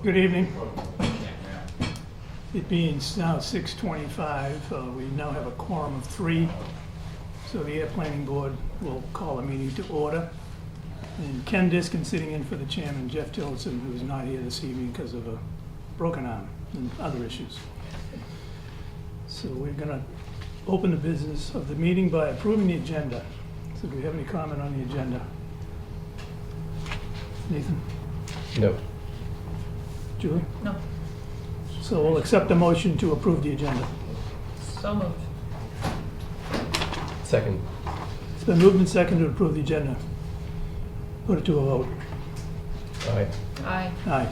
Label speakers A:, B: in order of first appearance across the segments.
A: Good evening. It being now 6:25, we now have a quorum of 3, so the Air Planning Board will call a meeting to order. And Ken Diskin sitting in for the chairman, Jeff Tillotson, who is not here this evening because of a broken arm and other issues. So we're going to open the business of the meeting by approving the agenda. So do we have any comment on the agenda? Nathan?
B: No.
A: Julie?
C: No.
A: So we'll accept the motion to approve the agenda.
C: So moved.
B: Second.
A: It's been moved and seconded to approve the agenda. Put it to a vote.
B: Aye.
C: Aye.
A: Aye.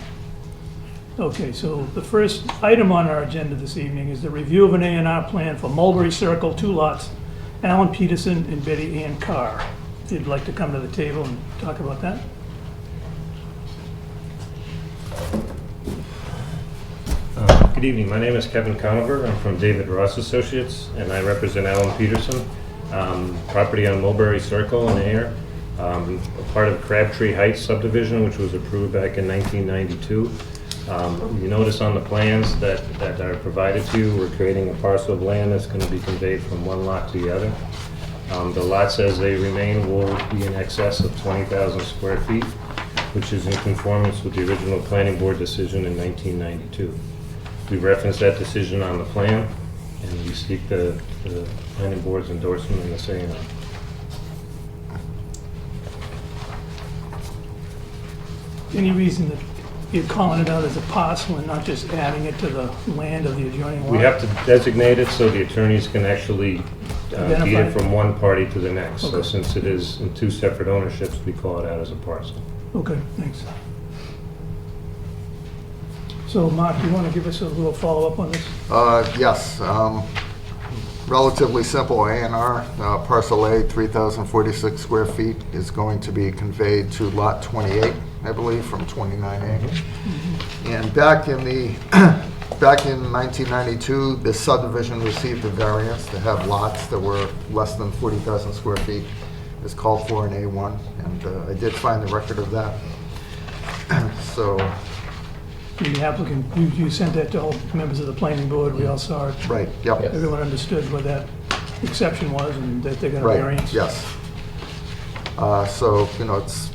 A: Okay, so the first item on our agenda this evening is the review of an A&R plan for Mulberry Circle, 2 lots, Alan Peterson and Betty Ann Carr. If you'd like to come to the table and talk about that.
D: Good evening. My name is Kevin Conover. I'm from David Ross Associates, and I represent Alan Peterson, property on Mulberry Circle in Ayer, a part of Crabtree Heights subdivision, which was approved back in 1992. You notice on the plans that are provided to you, we're creating a parcel of land that's going to be conveyed from one lot to the other. The lots as they remain will be in excess of 20,000 square feet, which is in conformance with the original planning board decision in 1992. We reference that decision on the plan, and we seek the planning board's endorsement in the same.
A: Any reason that you're calling it out as a parcel and not just adding it to the land of the adjoining lot?
D: We have to designate it so the attorneys can actually deed
A: Identify.
D: it from one party to the next. So
A: Okay.
D: since it is in 2 separate ownerships, we call it out as a parcel.
A: Okay, thanks. So Mark, you want to give us a little follow-up on this?
E: Yes, relatively simple A&R. Parcel A, 3,046 square feet, is going to be conveyed to Lot 28, I believe, from 29A. And back in 1992, the subdivision received a variance to have lots that were less than 40,000 square feet. It's called for an A1, and I did find the record of that. So,
A: The applicant, you sent that to all members of the planning board, we all saw it.
E: right, yep.
B: Yes.
A: Everyone understood what that exception was and that they got a
E: Right,
A: variance?
E: yes. So, it's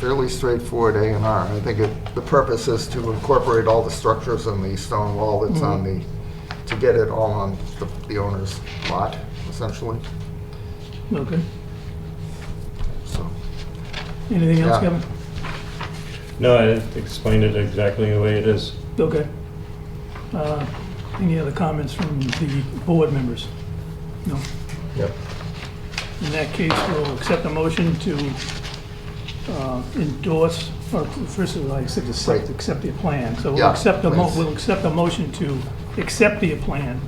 E: fairly straightforward A&R. I think the purpose is to incorporate all the structures and the stone wall that's on to get it all on the owner's lot, essentially.
A: Okay.
E: So,
A: Anything else,
E: Yeah.
A: Kevin?
D: No, I explained it exactly the way it is.
A: Okay. Any other comments from the board members? No?
B: Yep.
A: In that case, we'll accept a motion to endorse, or first of all, I said
E: Right.
A: accept the plan. So
E: Yeah, please.
A: we'll accept a motion to accept the plan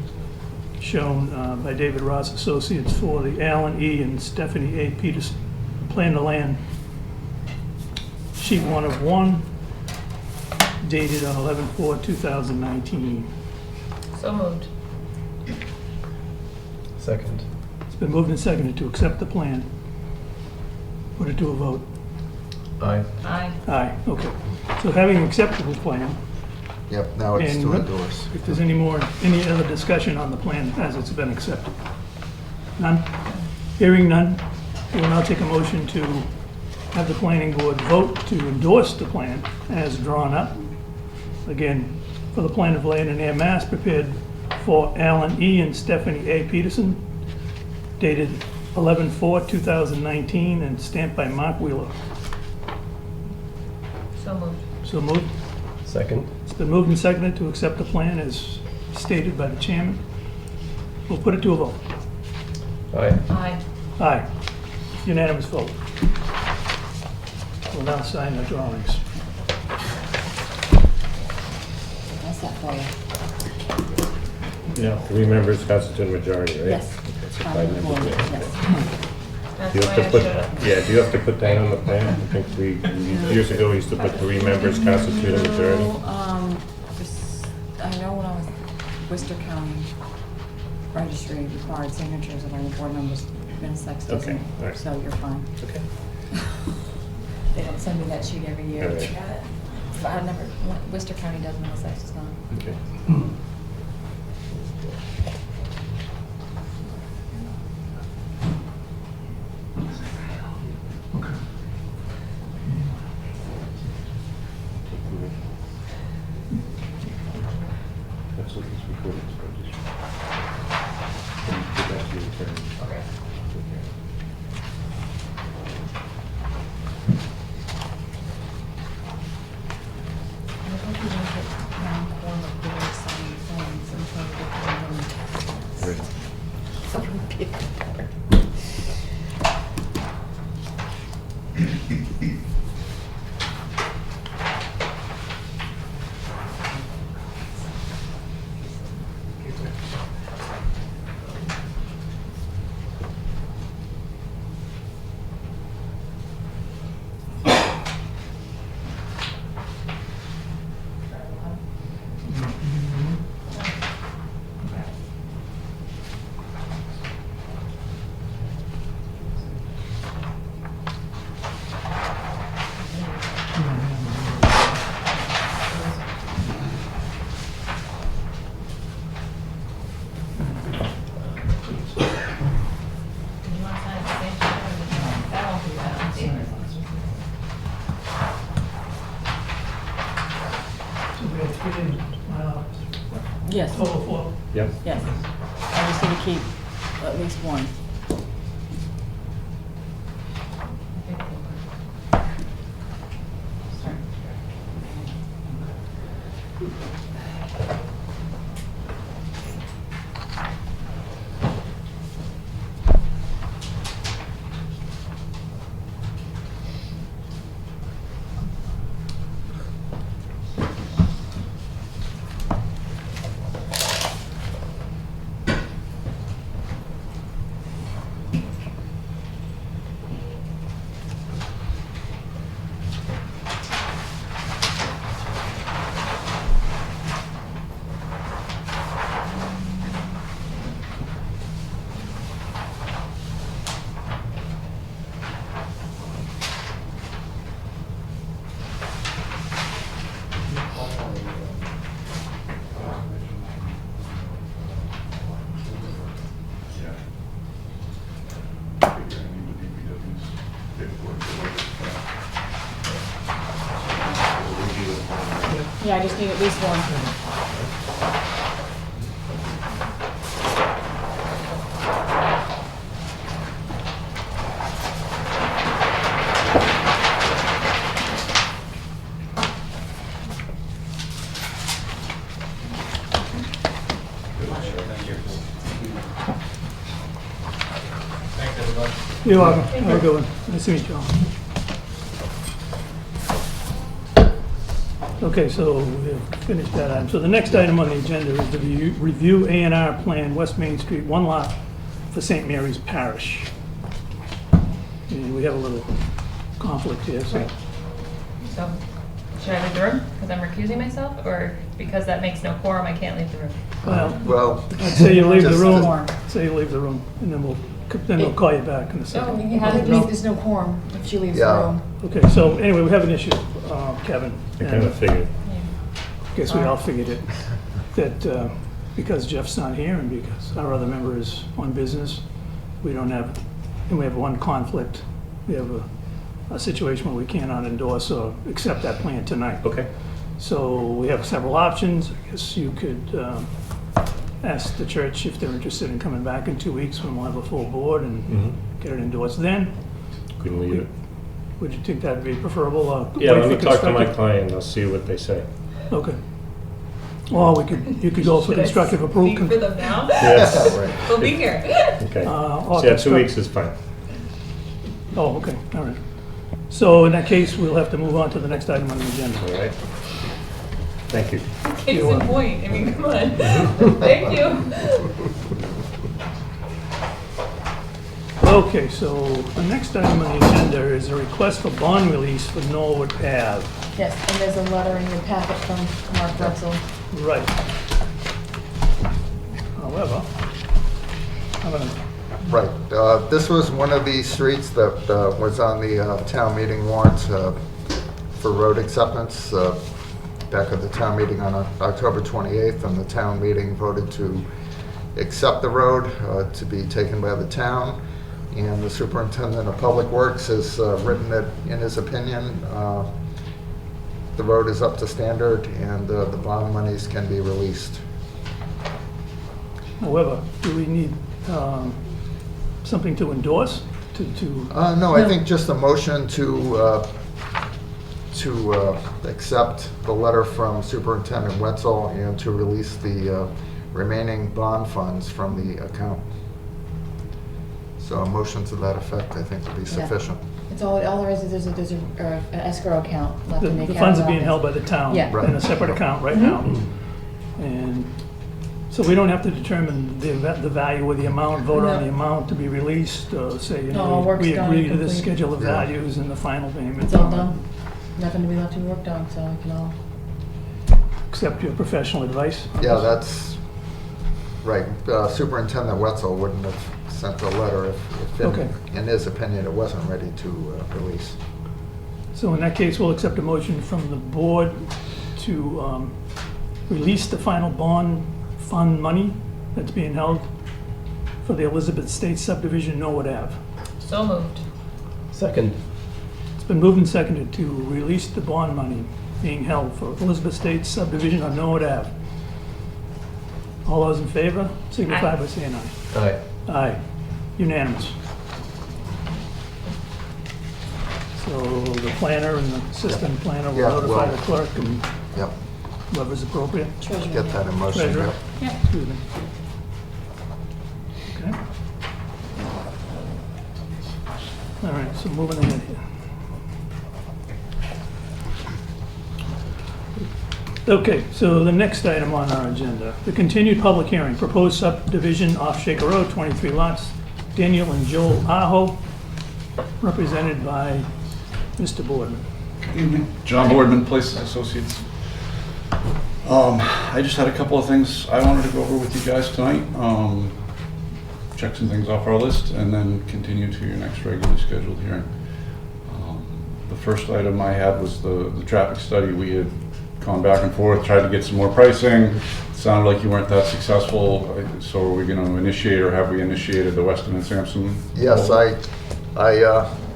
A: shown by David Ross Associates for the Alan E. and Stephanie A. Peterson plan to land, sheet 1 of 1, dated on 11/4/2019.
C: So moved.
B: Second.
A: It's been moved and seconded to accept the plan. Put it to a vote.
B: Aye.
C: Aye.
A: Aye, okay. So having accepted the plan,
E: yep, now it's
A: And
E: to
A: what-
E: endorse.
A: if there's any other discussion on the plan as it's been accepted? None? Hearing none, we will now take a motion to have the planning board vote to endorse the plan as drawn up. Again, for the plan of land in Air, Mass, prepared for Alan E. and Stephanie A. Peterson, dated 11/4/2019, and stamped by Mark Wheeler.
C: So moved.
A: So moved.
B: Second.
A: It's been moved and seconded to accept the plan as stated by the chairman. We'll put it to a vote.
B: Aye.
C: Aye.
A: Aye. Unanimous vote. We'll now sign the drawings.
F: That's that for you.
D: Yeah. 3 members constitute a majority, right?
F: Yes. Yes.
C: That's
D: Do you
C: why
D: have
C: I
D: to put,
C: showed up.
D: yeah, do you have to put that on the plan? I think years ago, we used to put 3 members constitute a majority.
F: No, I know when I was Worcester County Registry required signatures of all the board members. Middlesex
D: Okay,
F: doesn't,
D: all right.
F: so you're fine.
D: Okay.
F: They don't send me that sheet every year.
D: All right.
F: You got it? I never, Worcester County does Middlesex, it's not.
D: Okay. That's what it's recorded, so I just. Can you give that to your attorney?
C: Okay.
F: I hope you don't get non-quorum of the signing things until we get to the
D: Right.
F: So it would be better.
C: You want to sign at the same time, or just- that won't be bad.
A: So we have three,
F: Yes,
A: total four.
D: Yep.
F: yes. I just need to keep at least one. Yeah, I just need at least one.
A: You're welcome. Have a good one. Nice to meet you all. Okay, so we've finished that item. So the next item on the agenda is the review A&R plan, West Main Street, one lot for St. Mary's Parish. And we have a little conflict here, so.
C: So, should I leave the room because I'm recusing myself, or because that makes no quorum, I can't leave the room?
E: Well,
A: I'd say you leave the
E: Just-
A: room,
F: Quorum.
A: say you leave the room, and then we'll call you back in a
C: No,
A: second.
C: you have to leave.
F: There's no quorum if she leaves the
E: Yeah.
F: room.
A: Okay, so anyway, we have an issue, Kevin.
D: I kind of figured.
A: Guess we all figured it, that because Jeff's not here and because our other member is on business, we don't have, and we have one conflict. We have a situation where we cannot endorse or accept that plan tonight.
D: Okay.
A: So we have several options. I guess you could ask the church if they're interested in coming back in 2 weeks when we'll have a full board and get it endorsed then.
D: Couldn't leave it.
A: Would you think that'd be preferable? Or
D: Yeah,
A: wait
D: let me
A: for
D: talk to my
A: constructive-
D: client, I'll see what they say.
A: Okay. Or you could go for
C: Should I
A: constructive approval.
C: Speak for them now?
D: Yes.
C: We'll be here.
D: Okay.
A: or
D: So yeah, 2
A: construct-
D: weeks is fine.
A: Oh, okay, all right. So in that case, we'll have to move on to the next item on the agenda.
D: All right. Thank you.
C: Case in point, I mean, come on. Thank you.
A: Okay, so the next item on the agenda is a request for bond release for Norwood Ave.
F: Yes, and there's a letter in your packet from Mark Russell.
A: Right. However, I'm gonna,
E: right, this was one of the streets that was on the town meeting warrant for road acceptance back at the town meeting on October 28th, and the town meeting voted to accept the road to be taken by the town. And the superintendent of public works has written it in his opinion. The road is up to standard, and the bond monies can be released.
A: However, do we need something to endorse?
E: No, I think just a motion to accept the letter from Superintendent Wetzel and to release the remaining bond funds from the account. So a motion to that effect, I think, would be sufficient.
F: It's all there is there's an escrow account left in the
A: The
F: account.
A: funds are being held by the town
F: Yeah.
E: Right.
A: in a separate account right now. And so we don't have to determine the value or the amount, vote on
F: No.
A: the amount to be released, or say, you
F: No, all
A: know,
F: work's
A: we
F: done
A: agree
F: and
A: to this
F: complete.
A: schedule of
E: Yeah.
A: values and the final payment.
F: It's all done. Nothing to be left to be worked on, so I can all.
A: Accept your professional advice. on
E: Yeah,
A: this.
E: that's right. Superintendent Wetzel wouldn't have sent a letter if
A: Okay.
E: in his opinion, it wasn't ready to release.
A: So in that case, we'll accept a motion from the board to release the final bond fund money that's being held for the Elizabeth Estates subdivision, Norwood Ave.
C: So moved.
B: Second.
A: It's been moved and seconded to release the bond money being held for Elizabeth Estates subdivision on Norwood Ave. All those in favor signify
C: Aye.
A: by saying aye.
B: Aye.
A: Aye. Unanimous. So the planner and the assistant planner will
E: Yeah,
A: notify
E: well-
A: the clerk and
E: Yep,
A: whoever's appropriate.
F: Treasurer.
E: get that in motion.
A: Treasurer.
E: Yep.
C: Yep.
A: Excuse me. Okay. All right, so moving ahead here. Okay, so the next item on our agenda, the continued public hearing, proposed subdivision off Shaker Road, 23 lots, Daniel and Joel Aho, represented by Mr. Boardman.
G: Evening. John Boardman, Places Associates. I just had a couple of things I wanted to go over with you guys tonight. Check some things off our list and then continue to your next regularly scheduled hearing. The first item I had was the traffic study. We had gone back and forth, tried to get some more pricing. It sounded like you weren't that successful. So are we going to initiate, or have we initiated the Weston and Sampson?
E: Yes,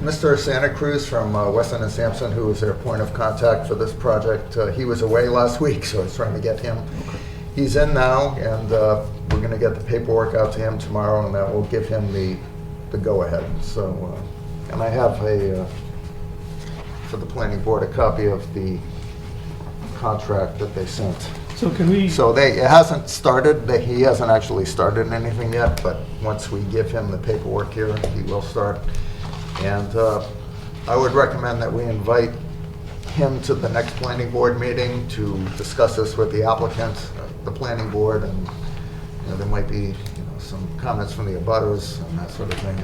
E: Mr. Santa Cruz from Weston and Sampson, who was their point of contact for this project, he was away last week, so I was trying to get him. He's in now, and we're going to get the paperwork out to him tomorrow, and that will give him the go-ahead. So, and I have for the planning board, a copy of the contract that they sent.
A: So can we,
E: So it hasn't started, he hasn't actually started anything yet, but once we give him the paperwork here, he will start. And I would recommend that we invite him to the next planning board meeting to discuss this with the applicant, the planning board, and there might be some comments from the abutters and that sort of thing.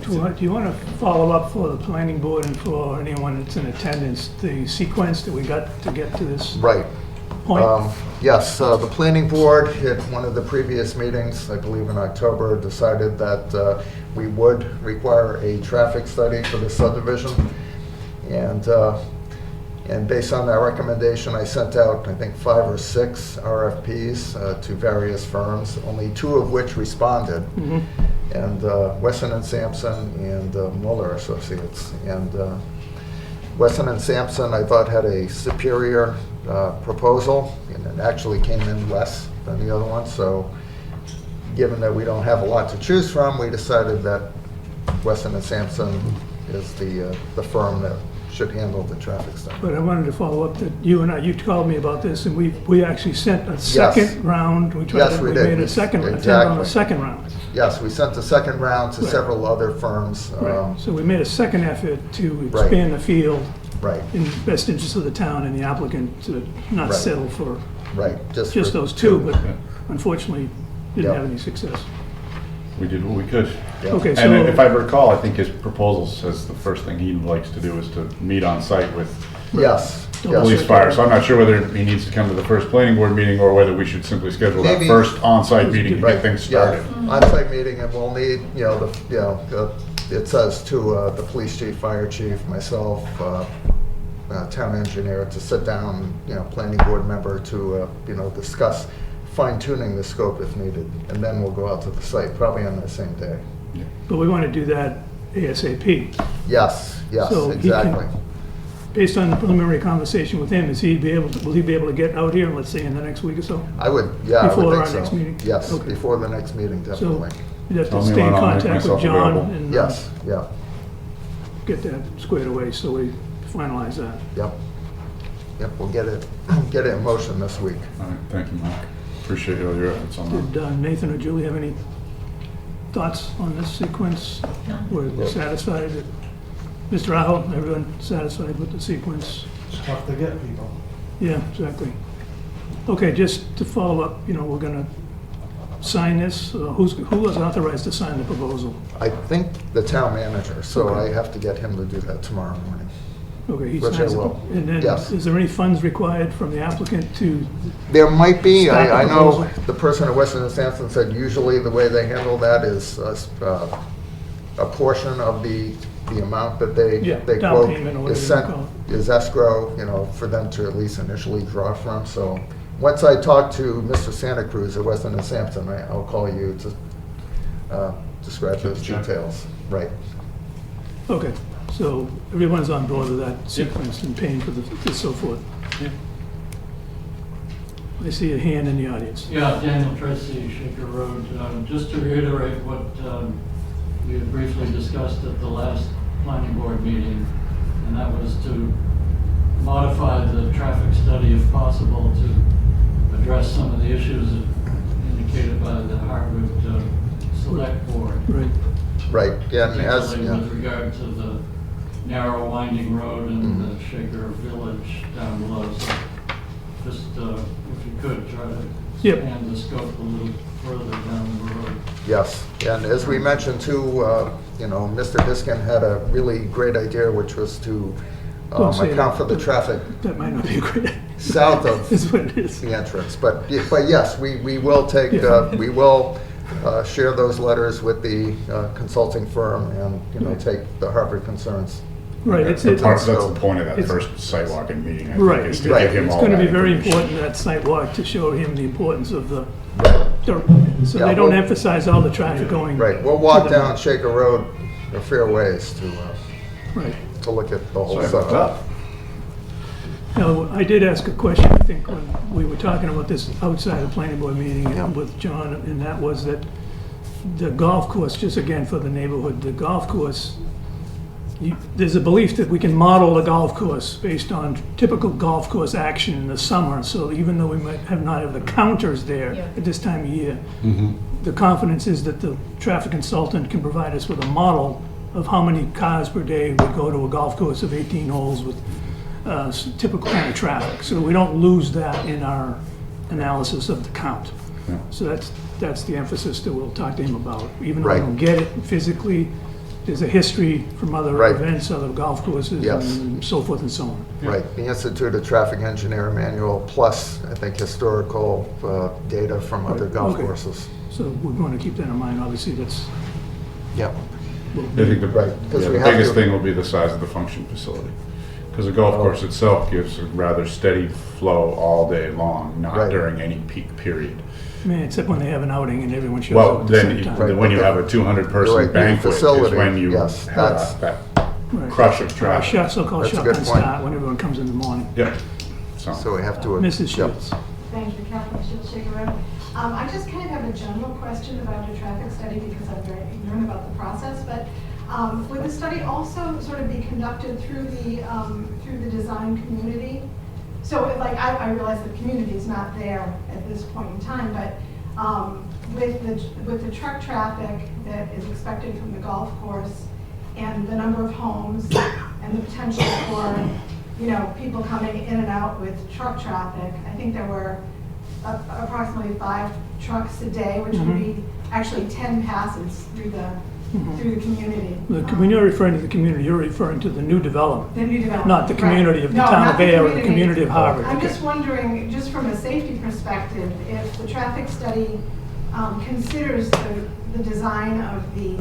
A: do you want to follow up for the planning board and for anyone that's in attendance, the sequence that we got to get to this
E: Right.
A: point?
E: Yes, the planning board at one of the previous meetings, I believe in October, decided that we would require a traffic study for the subdivision. And based on that recommendation, I sent out, I think, 5 or 6 RFPs to various firms, only 2 of which responded.
A: Mhm.
E: And Weston and Sampson and Mueller Associates. And Weston and Sampson, I thought, had a superior proposal, and it actually came in less than the other one. So given that we don't have a lot to choose from, we decided that Weston and Sampson is the firm that should handle the traffic study.
A: But I wanted to follow up that you called me about this, and we actually sent a second round.
E: Yes, we did.
A: made a second attempt on
E: Exactly.
A: a second round.
E: Yes, we sent the second round to
A: Right.
E: several other firms.
A: Right. So we made a second effort to
E: Right.
A: expand the field
E: Right,
A: in the best interest of the town and the applicant to not
E: Right.
A: settle for
E: right.
A: just
E: for
A: those 2, but
G: Yeah.
A: unfortunately didn't
E: Yeah.
A: have any success.
G: We did what we could.
E: Yeah.
A: Okay,
G: And
A: so,
G: if I recall, I think his proposal says the first thing he likes to do is to meet on site with
E: Yes,
A: Double
G: police
A: check.
G: fire. So I'm not sure whether he needs to come to the first planning board meeting or whether we should simply schedule that
E: Maybe-
G: first on-site meeting to
E: Right,
G: get things
E: yeah,
G: started.
E: on-site meeting, and we'll need, it says to the police chief, fire chief, myself, town engineer to sit down, planning board member to, discuss fine tuning the scope if needed. And then we'll go out to the site, probably on that same day.
A: But we want to do that ASAP.
E: Yes,
A: So he can-
E: exactly.
A: Based on the preliminary conversation with him, will he be able to get out here, let's say, in the next week or so?
E: I would
A: Before
E: think
A: our
E: so.
A: next meeting?
E: Yes,
A: Okay.
E: before the next meeting,
A: So
E: definitely.
A: you'd have
G: Tell
A: to
G: me
A: stay in
G: when I'll make
A: contact with
G: myself
A: John
G: available.
A: and
E: Yes, yeah,
A: get that squared away so we finalize that.
E: yep. Yep, we'll get it in motion this week.
G: All right, thank you, Mark. Appreciate all your efforts on that.
A: Did Nathan or Julie have any thoughts on this sequence?
C: No.
A: We're satisfied? Mr. Aho, everyone satisfied with the sequence?
H: It's tough to get people.
A: Yeah, exactly. Okay, just to follow up, we're gonna sign this. Who was authorized to sign the proposal?
E: I think the town manager, so
A: Okay.
E: I have to get him to do that tomorrow morning.
A: Okay, he
E: Which I
A: signs it.
E: will.
A: And then,
E: Yes.
A: is there any funds required from the applicant to,
E: There might be,
A: Stop the
E: I know
A: proposal.
E: the person at Weston and Sampson said usually the way they handle that is a portion of the amount that they
A: Yeah,
E: they
A: down
E: quote
A: payment or
E: is
A: whatever you
E: sent,
A: call
E: is escrow, for them to at least initially draw from. So once I talk to Mr. Santa Cruz at Weston and Sampson, I'll call you to describe those
G: Check.
E: details. Right.
A: okay, so everyone's on board with that sequence and paying for the so forth?
G: Yeah.
A: I see a hand in the audience.
H: Yeah, Daniel Tracy, Shaker Road. Just to reiterate what we had briefly discussed at the last planning board meeting, and that was to modify the traffic study if possible to address some of the issues indicated by the Harvard Select Board.
A: Right,
E: Right. Yeah, and as,
H: Particularly with regard to the narrow winding road and
E: Mhm.
H: the Shaker Village down below. So just, if you could, try to
A: Yep.
H: expand the scope a little further down the road.
E: Yes, and as we mentioned too, Mr. Diskin had a really great idea, which was to
A: Don't say
E: account
A: that.
E: for the traffic
A: that might not be a great idea.
E: south of
A: Is what it is.
E: the entrance. But yes, we will take,
A: Yeah.
E: we will share those letters with the consulting firm and, take the Harvard concerns.
A: Right, it's,
G: That's
A: it's,
G: the point of that
A: it's-
G: first sidewalk and meeting, I
A: right,
G: think, is to
E: right.
G: give him
A: It's
G: all
A: gonna
G: that
A: be very
G: information.
A: important, that sidewalk, to show him the importance of the, so
E: Yeah,
A: they don't
E: well-
A: emphasize all the traffic going.
E: Right, we'll walk
A: to the-
E: down Shaker Road a fair ways
A: Right.
E: to look at the whole
G: Sidewalk's
E: site.
G: up.
A: Now, I did ask a question, I think, when we were talking about this outside the planning board meeting
E: Yeah.
A: with John, and that was that the golf course, just again for the neighborhood, the golf course, there's a belief that we can model the golf course based on typical golf course action in the summer. So even though we might not have the counters there
C: Yeah.
A: at this time of year,
G: Mm-hmm.
A: the confidence is that the traffic consultant can provide us with a model of how many cars per day would go to a golf course of 18 holes with typical kind of traffic. So we don't lose that in our analysis of the count.
G: Yeah.
A: So that's the emphasis that we'll talk to him about. Even though
E: Right.
A: we don't get it physically, there's a history from other
E: Right.
A: events, other golf courses,
E: Yes.
A: and so forth and so on.
E: Right, the Institute of Traffic Engineer Manual, plus, I think, historical data from other
A: Right,
E: golf
A: okay.
E: courses.
A: So we're going to keep that in mind. Obviously, that's,
E: Yep.
G: I think the,
E: Right, 'cause
G: yeah,
E: we
G: the
E: have
G: biggest
E: to-
G: thing will be the size of the function facility. Because the golf course itself gives a rather steady flow all day long, not
E: Right.
G: during any peak period.
A: I mean, except when they have an outing and everyone shows
G: Well,
A: up at the
G: then,
A: same time.
E: Right.
G: when you have a
E: You're
G: 200-person
E: right, the
G: banquet is
E: facility,
G: when you
E: yes,
G: have
E: that's-
G: that
A: Right.
G: crush of
A: Or a
G: traffic.
A: so-called
E: That's a good
A: shotgun
E: point.
A: start when everyone comes in the morning.
G: Yeah.
E: So we have to.
A: Mrs.
E: yep.
A: Shields.
I: Thank you, Kathleen Shields, Shaker Road. I just kind of have a general question about the traffic study because I'm very ignorant about the process, but would the study also sort of be conducted through the design community? So like, I realize the community is not there at this point in time, but with the truck traffic that is expected from the golf course and the number of homes and the potential for, people coming in and out with truck traffic, I think there were approximately 5 trucks a day, which would be actually 10 passes through the community.
A: When you're referring to the community, you're referring to the new development,
I: The new development.
A: not the community of the
I: Right. No,
A: town
I: not
A: of Ayer or the
I: community.
A: community of Harvard.
I: I'm
A: Okay.
I: just wondering, just from a safety perspective, if the traffic study considers the design of the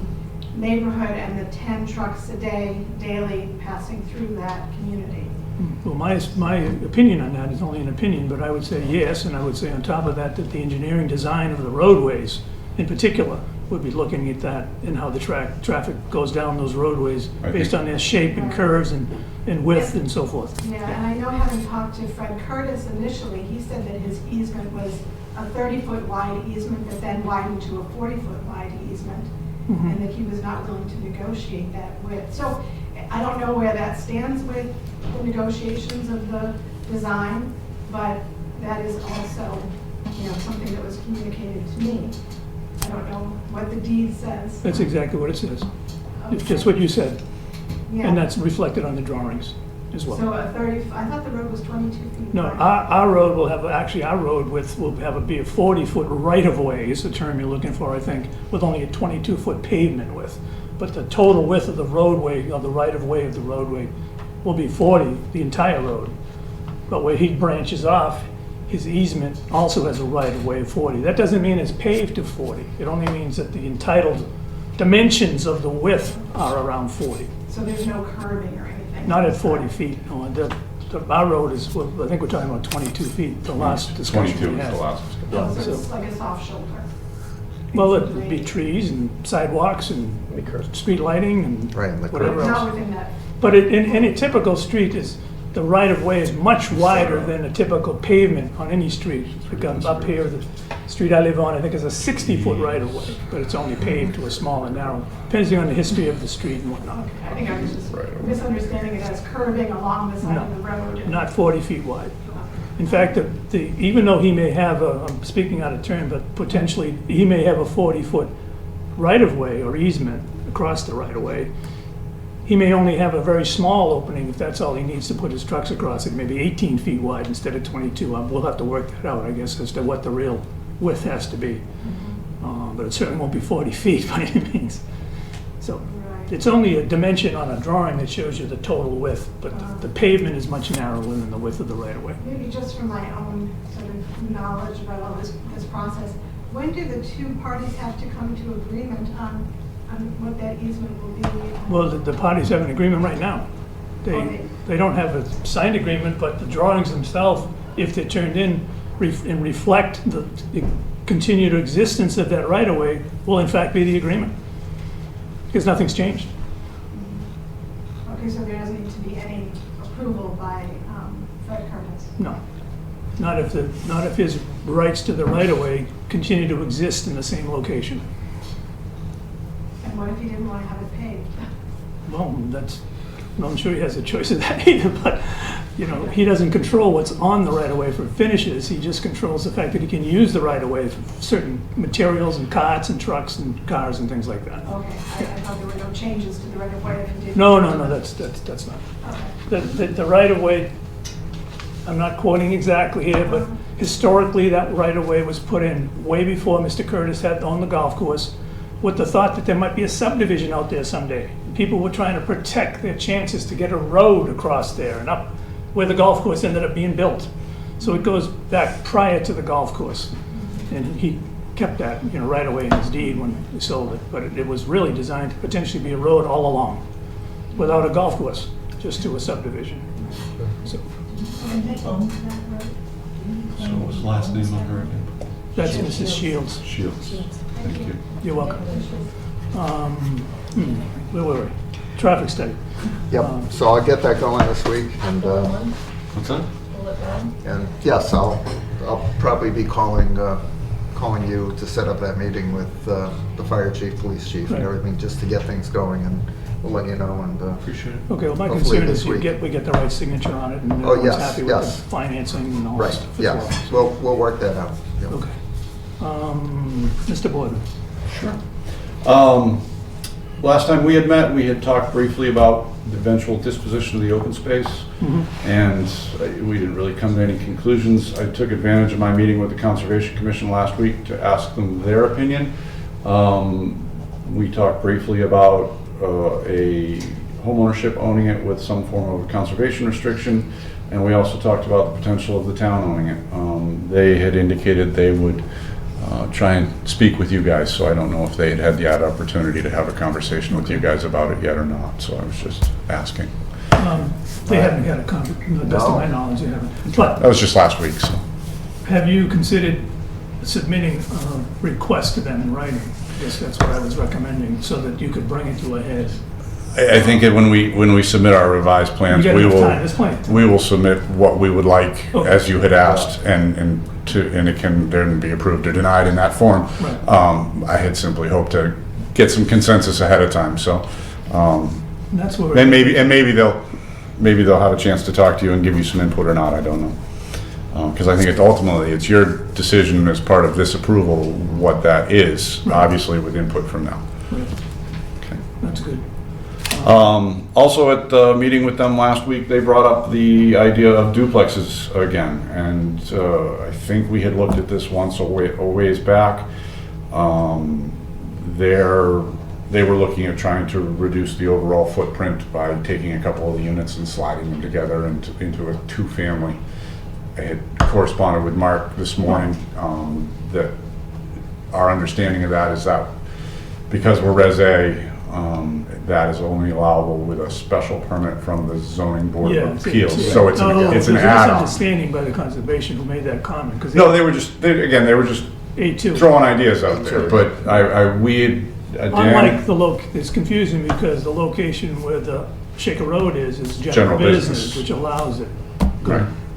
I: neighborhood and the 10 trucks a day daily passing through that community.
A: Well, my opinion on that is only an opinion, but I would say yes, and I would say on top of that, that the engineering design of the roadways in particular would be looking at that and how the traffic goes down those roadways based on their shape and curves and width and so forth.
I: Yeah, and I know having talked to Fred Curtis initially, he said that his easement was a 30-foot wide easement that then widened to a 40-foot wide easement, and that he was not willing to negotiate that width. So I don't know where that stands with the negotiations of the design, but that is also, something that was communicated to me. I don't know what the deed says.
A: That's exactly what it says. It's
I: Okay.
A: just what you said,
I: Yeah.
A: and that's reflected on the drawings as well.
I: So a 30, I thought the road was 22 feet
A: No,
I: wide.
A: our road will have, actually, our road width will be a 40-foot right-of-way is the term you're looking for, I think, with only a 22-foot pavement width. But the total width of the roadway, of the right-of-way of the roadway, will be 40, the entire road. But where he branches off, his easement also has a right-of-way of 40. That doesn't mean it's paved to 40. It only means that the entitled dimensions of the width are around 40.
I: So there's no curving or anything?
A: Not at 40 feet, no. Our road is, well, I think we're talking about 22 feet, the last discussion
G: 22
A: we
G: is
A: had.
G: the last.
I: Oh, so
A: So-
I: it's like a soft shoulder?
A: Well, it'd be trees and sidewalks and street lighting and
E: Right, and the
A: whatever
E: curves.
A: else.
I: Not within that,
A: But in any typical street is, the right-of-way is much wider than a typical pavement on any street. Like up here, the street I live on, I think is a 60-foot right-of-way, but it's only paved to a small and narrow, depending on the history of the street and whatnot.
I: I think I was just misunderstanding it as curving along the side of the road.
A: Not 40 feet wide. In fact, even though he may have, I'm speaking out of turn, but potentially, he may have a 40-foot right-of-way or easement across the right-of-way, he may only have a very small opening if that's all he needs to put his trucks across it, maybe 18 feet wide instead of 22. We'll have to work that out, I guess, as to what the real width has to be. But it certainly won't be 40 feet by any means. So
I: Right.
A: it's only a dimension on a drawing that shows you the total width, but the pavement is much narrower than the width of the right-of-way.
I: Maybe just from my own sort of knowledge about all this process, when do the two parties have to come to agreement on what that easement will be?
A: Well, the parties have an agreement right now. They don't have a signed agreement, but the drawings themselves, if they're turned in and reflect the continued existence of that right-of-way, will in fact be the agreement. Because nothing's changed.
I: Okay, so there doesn't need to be any approval by Fred Curtis?
A: No. Not if his rights to the right-of-way continue to exist in the same location.
I: And what if he didn't want to have it paved?
A: Well, I'm sure he has a choice of that either, but, he doesn't control what's on the right-of-way for finishes. He just controls the fact that he can use the right-of-way for certain materials and carts and trucks and cars and things like that.
I: Okay, I thought there were no changes to the right of way if he did.
A: No, that's not.
I: Okay.
A: The right-of-way, I'm not quoting exactly here, but historically, that right-of-way was put in way before Mr. Curtis had owned the golf course, with the thought that there might be a subdivision out there someday. People were trying to protect their chances to get a road across there and up where the golf course ended up being built. So it goes back prior to the golf course. And he kept that, right away in his deed when he sold it. But it was really designed to potentially be a road all along without a golf course, just to a subdivision. So
G: So what's the last name on her again?
A: that's Mrs. Shields.
G: Shields. Thank you.
A: You're welcome. Where were we? Traffic study.
E: Yep, so I'll get that going this week, and
G: What's that?
E: yes, I'll probably be calling you to set up that meeting with the fire chief, police chief, and
A: Right.
E: everything, just to get things going, and we'll let you know, and
G: Appreciate it.
A: Okay, well, my
E: Hopefully
A: concern
E: this
A: is
E: week.
A: we get the right signature on it and
E: Oh,
A: everyone's
E: yes,
A: happy with the
E: yes.
A: financing and all that
E: right,
A: stuff as
E: yeah,
A: well.
E: we'll work that out. Yep.
A: Okay. Mr. Boardman.
G: Sure. Last time we had met, we had talked briefly about the eventual disposition of the open space, and we didn't really come to any conclusions. I took advantage of my meeting with the Conservation Commission last week to ask them their opinion. We talked briefly about a homeownership owning it with some form of a conservation restriction, and we also talked about the potential of the town owning it. They had indicated they would try and speak with you guys, so I don't know if they had the opportunity to have a conversation with you guys about it yet or not, so I was just asking.
A: They haven't had a conversation, to the best of my knowledge, they haven't.
G: That
A: But
G: was just last week, so.
A: have you considered submitting a request to them in writing? I guess that's what I was recommending, so that you could bring it to a head.
G: I think that when we submit our revised plans,
A: You got
G: we
A: enough
G: will,
A: time, there's plenty of time.
G: we will submit what we would like,
A: Okay.
G: as you had asked, and it can then be approved or denied in that form.
A: Right.
G: I had simply hoped to get some consensus ahead of time, so,
A: And that's where.
G: and maybe they'll have a chance to talk to you and give you some input or not, I don't know. Because I think ultimately, it's your decision as part of this approval, what that is,
A: Right.
G: obviously with input from them.
A: Right.
G: Okay.
A: That's good.
G: Also at the meeting with them last week, they brought up the idea of duplexes again. And I think we had looked at this once a ways back. They were looking at trying to reduce the overall footprint by taking a couple of the units and sliding them together into a two-family. I had corresponded with Mark this morning, that our understanding of that is that because we're Res A, that is only allowable with a special permit from the zoning board
A: Yeah,
G: of appeals. So it's
A: no,
G: it's an
A: there's a
G: add-on.
A: misunderstanding by the conservation who made that comment, because
G: No, they were just
A: A2.
G: throwing ideas out there, but
A: Unlike it's confusing because the location where the Shaker Road is general
G: General
A: business,
G: business.
A: which allows it.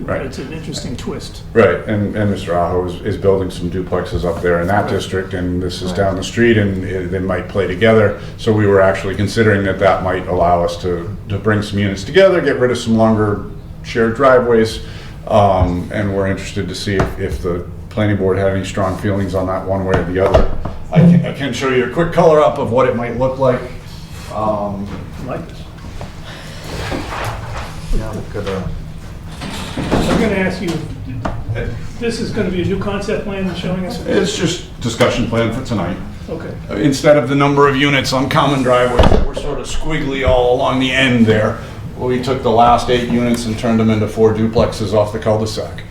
G: Right.
A: It's an interesting twist.
G: Right, and Mr. Aho is building some duplexes up there in that district, and this is down the street, and they might play together. So we were actually considering that might allow us to bring some units together, get rid of some longer shared driveways, and we're interested to see if the planning board had any strong feelings on that one way or the other. I can show you a quick color up of what it might look like.
A: I like this.
E: Yeah, we could,
A: I'm going to ask you, this is going to be a new concept plan you're showing us?
G: It's just discussion plan for tonight.
A: Okay.
G: Instead of the number of units on common driveways that were sort of squiggly all along the end there, we took the last 8 units and turned them into 4 duplexes off the cul-de-sac.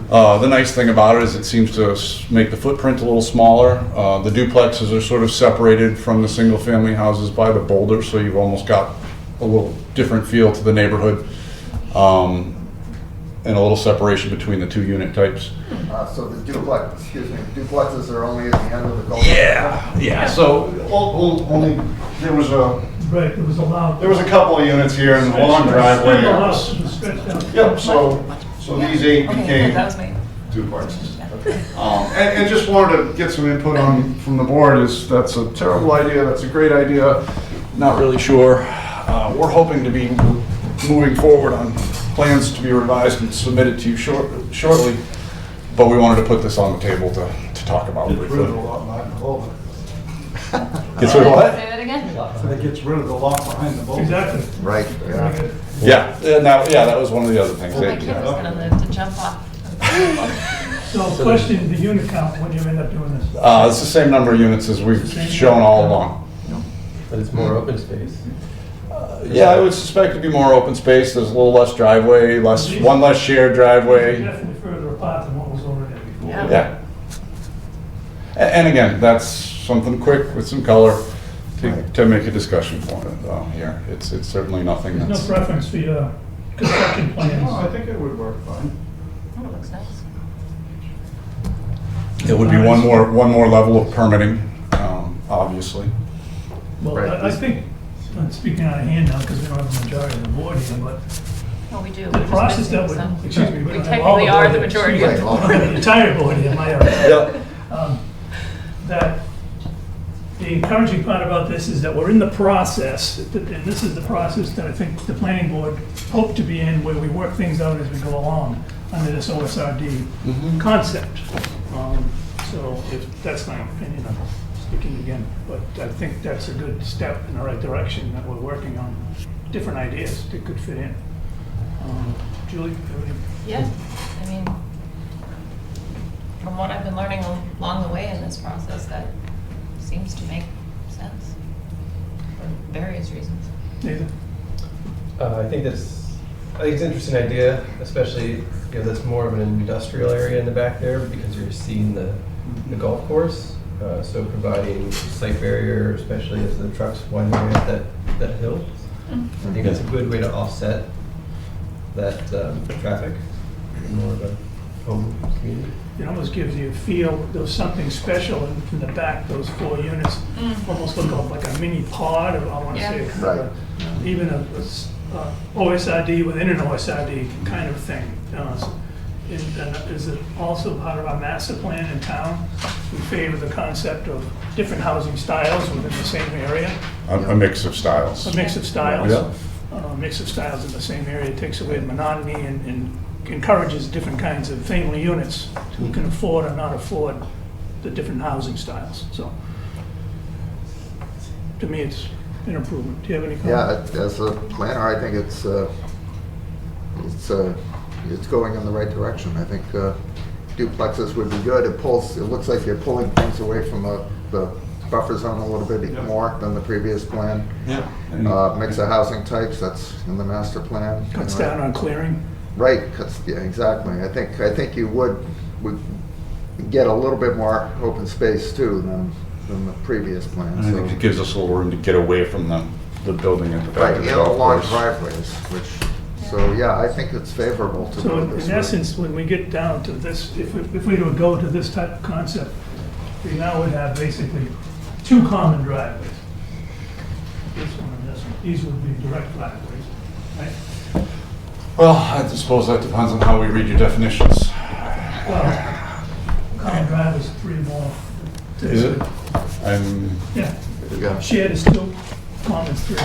G: The nice thing about it is it seems to make the footprint a little smaller. The duplexes are sort of separated from the single-family houses by the boulder, so you've almost got a little different feel to the neighborhood, and a little separation between the 2 unit types.
E: so the duplexes are only at the end of the cul-de-sac?
G: Yeah. So only there was
A: Right, it was allowed.
G: a couple of units here and a long driveway.
A: Still allowed, it was stretched out.
G: Yep. So these 8
C: Okay,
G: became
C: that was me.
G: duplexes. And just wanted to get some input from the board. That's a terrible idea. That's a great idea. Not really sure. We're hoping to be moving forward on plans to be revised and submitted to you shortly, but we wanted to put this on the table to talk about.
J: Gets rid of the lot behind the boulder.
G: Gets rid of what?
C: Say that again?
J: So it gets rid of the lot behind the boulder.
A: Exactly.
E: Right,
A: Very
E: yeah.
A: good.
G: That was one of the other things.
C: My kid was gonna live to jump off.
A: So question, the unit count, when you end up doing this?
G: It's the same number of units as we've shown all along.
B: But it's more open space.
G: Yeah, I would suspect it'd be more open space. There's a little less driveway, one less shared driveway.
A: Definitely further apart than what was already there before.
C: Yeah.
G: Yeah. And again, that's something quick with some color to make a discussion point here. It's certainly nothing
A: There's no
G: that's.
A: preference for your construction
J: No, I
A: plans.
J: think it would work fine.
C: Oh, it looks nice.
G: It would be one more level of permitting, obviously.
A: Well,
E: Right.
A: I think, I'm speaking out of hand now because we don't have a majority of the board here, but
C: No, we do.
A: the
C: We're just
A: process that
C: missing
A: would,
C: some.
A: excuse me, we
C: We
A: don't have all
C: technically
A: the
C: are
A: board
C: the
A: here.
C: majority
A: Excuse
C: of
A: me.
C: the board.
A: The entire board here, my error. That the encouraging part about this is that we're in the process, and this is the process that I think the planning board hoped to be in, where we work things out as we go along under this OSRD concept. So if that's my opinion, I'm speaking again, but I think that's a good step in the right direction, that we're working on different ideas that could fit in. Julie, everything?
C: Yeah, I mean, from what I've been learning along the way in this process, that seems to make sense for various reasons.
A: Nathan?
B: I think it's an interesting idea, especially that's more of an industrial area in the back there because you're seeing the golf course. So providing site barrier, especially as the trucks wind their way up that hill. I think that's a good way to offset that traffic in more of a home community.
A: It almost gives you a feel, there's something special in the back, those 4 units, almost look like a mini pod, or I want to say, kind of even a OSRD within an OSRD kind of thing. And is it also part of our master plan in town? We favor the concept of different housing styles within the same area.
G: A mix of styles.
A: A mix of styles.
G: Yeah.
A: A mix of styles in the same area takes away the monotony and encourages different kinds of family units who can afford or not afford the different housing styles. So, to me, it's an improvement. Do you have any comment?
E: Yeah, as a planner, I think it's going in the right direction. I think duplexes would be good. It looks like you're pulling things away from the buffer zone a little bit more than the previous plan.
G: Yeah.
E: Mix of housing types, that's in the master plan.
A: Cuts down on clearing.
E: Right, yeah, exactly. I think you would get a little bit more open space too than the previous plan.
G: I think it gives us a little room to get away from the building at the back
E: Right,
G: of the
E: and
G: golf
E: the long
G: course.
E: driveways, so yeah, I think it's favorable to
A: So
E: go
A: in
E: this way.
A: essence, when we get down to this, if we were to go to this type of concept, we now would have basically 2 common driveways. This one and this one. These would be direct driveways, right?
G: Well, I suppose that depends on how we read your definitions.
A: Well, common driveways, 3 more.
G: Is it?
A: Yeah.
E: Yeah.
A: Shared is 2, common is 3.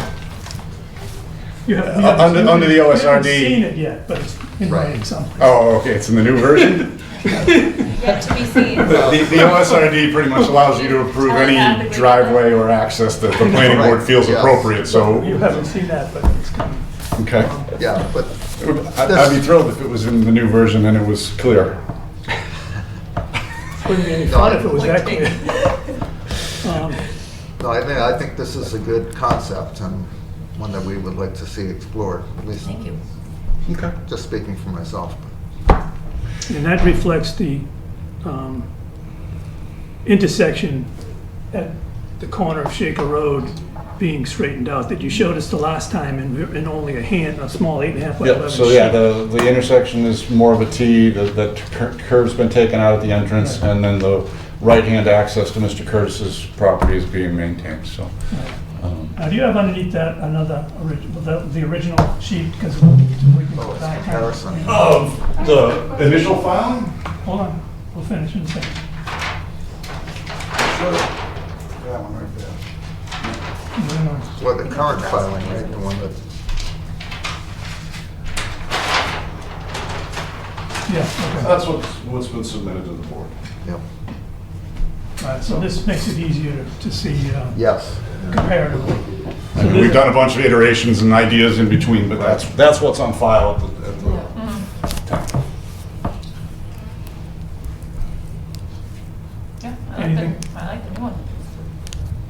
A: You haven't-
G: Under the
A: you haven't
G: OSRD.
A: seen it yet, but it's in writing someplace.
G: Oh, okay, it's in the new version?
C: Yet to be seen.
G: The OSRD pretty much allows you to approve any driveway or access that the planning board feels
E: Yes.
G: appropriate,
A: You
G: so,
A: haven't seen that, but it's coming.
G: okay.
E: Yeah, but
G: I'd be thrilled if it was in the new version and it was clear.
A: Wouldn't be any fun if it was that clear.
E: no, I think this is a good concept and one that we would like to see explored, at least
C: Thank you.
G: Okay.
E: just speaking for myself.
A: And that reflects the intersection at the corner of Shaker Road being straightened out that you showed us the last time in only a small 8.5 by 11
G: Yep, so yeah,
A: sheet.
G: the intersection is more of a T, the curve's been taken out at the entrance, and then the right-hand access to Mr. Curtis's property is being maintained, so.
A: Do you have underneath that another, the original sheet, because we can
E: Oh,
A: go
E: it's
A: back.
E: comparison.
G: Of the initial filing?
A: Hold on, we'll finish in a second.
J: That one right there.
A: No, no.
E: Well, the current filing, right, the one that,
A: Yeah, okay.
G: That's what's been submitted to the board.
E: yep,
A: All right, so this makes it easier to see
E: yes.
A: comparatively.
G: I mean, we've done a bunch of iterations and ideas in between, but that's what's on file at the time.
C: Yeah,
A: Anything?
C: I like the new one.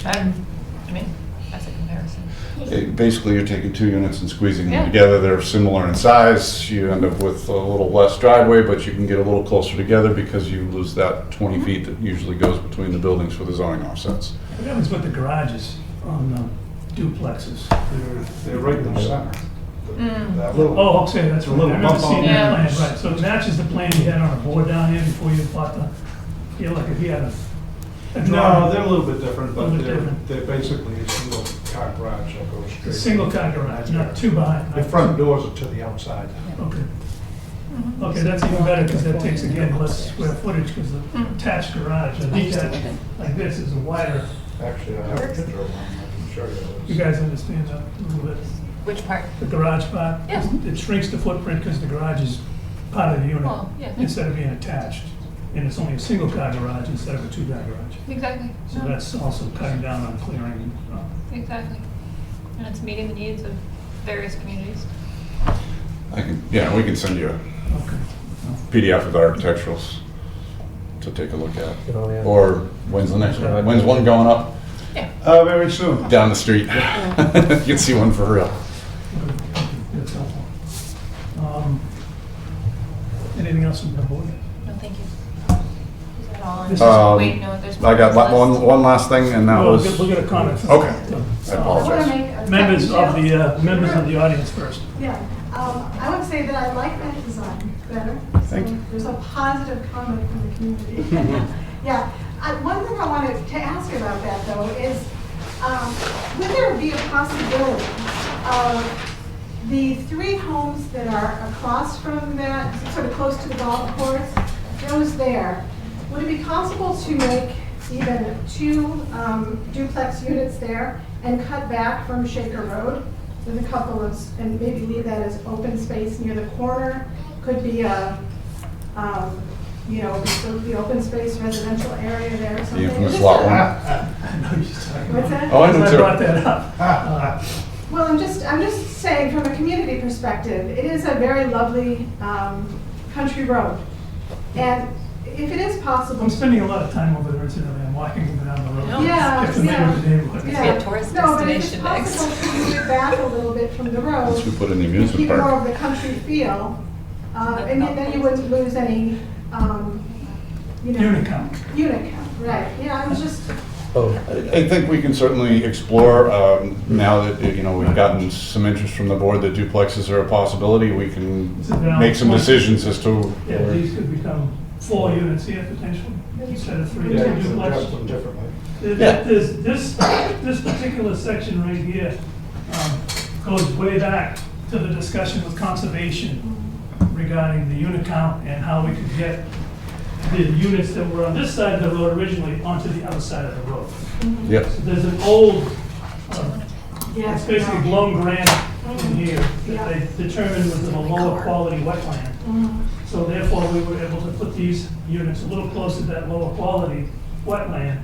C: I mean, as a comparison.
G: Basically, you're taking 2 units and squeezing them
C: Yeah.
G: together. They're similar in size. You end up with a little less driveway, but you can get a little closer together because you lose that 20 feet that usually goes between the buildings for the zoning offsets.
A: What happens with the garages on the duplexes?
J: They're right in the center.
C: Mm.
J: That little,
A: Oh, okay, that's right.
J: A little
A: I've never
J: bump
A: seen
J: on
A: that
C: there.
A: plan, right. So it matches the plan you had on a board down here before you bought the, feel like if you had a
J: no,
A: drawing.
J: they're a little bit different, but
A: Little bit
J: they're,
A: different.
J: they're basically a single car garage that goes
A: A
J: straight.
A: single car garage, not 2 behind.
J: The front doors are to the outside.
A: Okay. Okay, that's even better because that takes again less square footage because the attached garage, I think that, like this is a wider,
J: Actually, I have a picture of one, I can show
A: you
J: you.
A: guys understand that a little bit?
C: Which part?
A: The garage part?
C: Yeah.
A: It shrinks the footprint because the garage is part of the unit
C: Well, yeah.
A: instead of being attached. And it's only a single car garage instead of a 2-car garage.
C: Exactly.
A: So
C: No,
A: that's also cutting down on clearing.
C: Exactly. And it's meeting the needs of various communities.
G: Yeah, we can send you a
A: Okay.
G: PDF of the architecturals to take a look at.
B: Good on you.
G: Or when's the next one? When's one going up?
C: Yeah.
J: Very soon.
G: Down the street. You can see one for real.
A: That's helpful. Anything else from the board?
C: No, thank you. at all? And
A: This
C: just, wait, no, there's
G: I got
C: more on this list.
G: one last thing, and that
A: We'll
G: was.
A: get a comment from
G: Okay. I
I: I
G: apologize.
I: want to make a
A: members of
I: second
A: the audience first.
I: Yeah, I would say that I like that design better.
G: Thank
I: So
G: you.
I: There's a positive comment from the community. Yeah, one thing I wanted to ask about that though is, would there be a possibility of the 3 homes that are across from that, sort of close to the golf course, those there, would it be possible to make even 2 duplex units there and cut back from Shaker Road with a couple of, and maybe leave that as open space near the corner? Could be a, you know, the open space residential area there or something.
G: infamous lot one.
A: I know you're talking
I: What's
A: about.
I: that?
G: Oh, I know
A: I
G: too.
A: brought that up.
I: Well, I'm just saying, from a community perspective, it is a very lovely country road. And if it is possible.
A: I'm spending a lot of time over there, incidentally. I'm walking up and down the road.
C: No.
I: Yeah,
A: Get familiar with the neighborhood.
C: It's gonna be a tourist
I: No, but if it's
C: destination next.
I: possible to move it back a little bit from the road.
G: Once we put in the
I: and
G: amusement
I: keep more
G: park.
I: of the country feel, and then you wouldn't lose any, you know.
A: Unit count.
I: Unit count, right. Yeah, I was just,
G: I think we can certainly explore, now that, you know, we've gotten some interest from the board that duplexes are a possibility, we can
A: It's a valid
G: make some
A: point.
G: decisions as to.
A: Yeah, these could become 4 units here potentially, instead of 3
J: Yeah, you can
A: duplex.
J: adjust them differently.
G: Yeah.
A: This particular section right here goes way back to the discussion with conservation regarding the unit count and how we could get the units that were on this side of the road originally onto the other side of the road.
G: Yep.
A: So there's an old,
I: yeah.
A: it's basically blown granite in here
I: Yeah.
A: that they determined was of a lower quality wetland.
I: Mhm.
A: So therefore, we were able to put these units a little closer to that lower quality wetland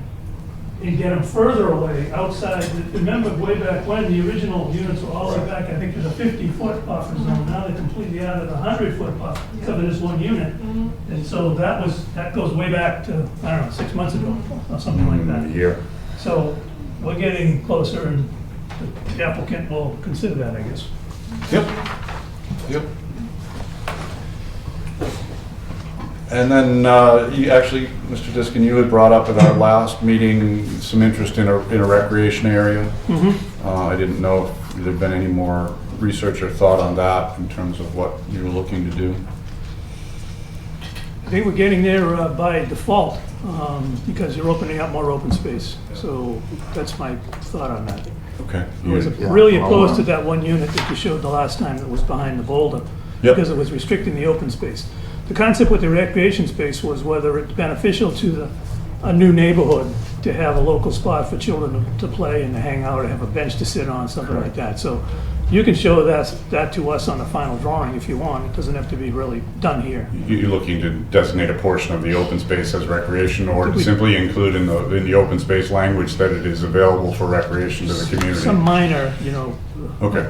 A: and get them further away outside. Remember way back when, the original units were all the way back, I think, to the 50-foot buffer zone. Now they're completely out of the 100-foot buffer, except for this one unit. And so that goes way back to, I don't know, 6 months ago or something like that.
G: Year.
A: So we're getting closer and the applicant will consider that, I guess.
G: Yep. Yep. And then, you actually, Mr. Diskin, you had brought up at our last meeting some interest in a recreation area. I didn't know if there'd been any more research or thought on that in terms of what you were looking to do.
A: I think we're getting there by default, because you're opening up more open space. So that's my thought on that.
G: Okay.
A: I was
E: Yeah.
A: really opposed to that one unit that you showed the last time that was behind the boulder,
G: Yep.
A: because it was restricting the open space. The concept with the recreation space was whether it's beneficial to a new neighborhood to have a local spot for children to play and to hang out, or have a bench to sit on, something like that. So you can show that to us on the final drawing if you want. It doesn't have to be really done here.
G: You're looking to designate a portion of the open space as recreation, or
A: We-
G: simply include in the open space language that it is available for recreation to the community?
A: Some minor,
G: Okay.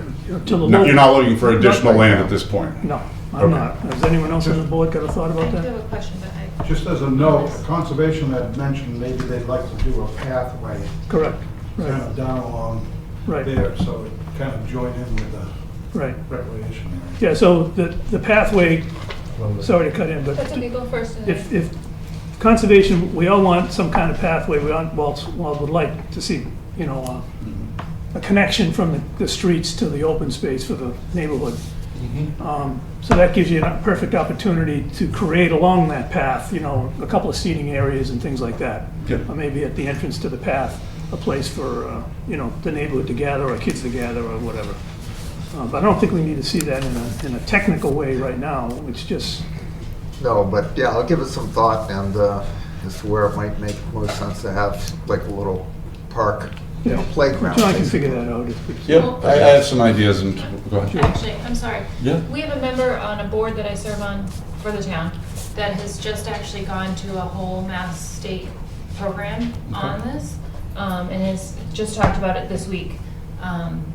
A: to the
G: No, you're not looking for
A: Not
G: additional
A: right
G: land
A: now.
G: at this point?
A: No, I'm
G: Okay.
A: not. Has anyone else on the board got a thought about
C: I do
A: that?
C: have a question, but
J: Just as a note, conservation had mentioned maybe they'd like to do a pathway
A: Correct,
J: kind
A: right,
J: of down along
A: right,
J: there, so it kind of join in with the
A: right.
J: recreation area.
A: Yeah, so the pathway, sorry to cut in, but
C: that's okay, go first. and then-
A: if conservation, we all want some kind of pathway, we all, well, would like to see, a connection from the streets to the open space for the neighborhood. So that gives you a perfect opportunity to create along that path, a couple of seating areas and things like that.
G: Yep.
A: Or maybe at the entrance to the path, a place for, the neighborhood to gather, or kids to gather, or whatever. But I don't think we need to see that in a technical way right now. It's just,
E: No, but yeah, I'll give it some thought, and as to where it might make most sense to have like a little park, playground.
A: John can figure that out.
G: Yep, I have some ideas, and go ahead.
C: Actually, I'm sorry.
G: Yeah.
C: We have a member on a board that I serve on for the town that has just actually gone to a whole Mass State program on this, and has just talked about it this week.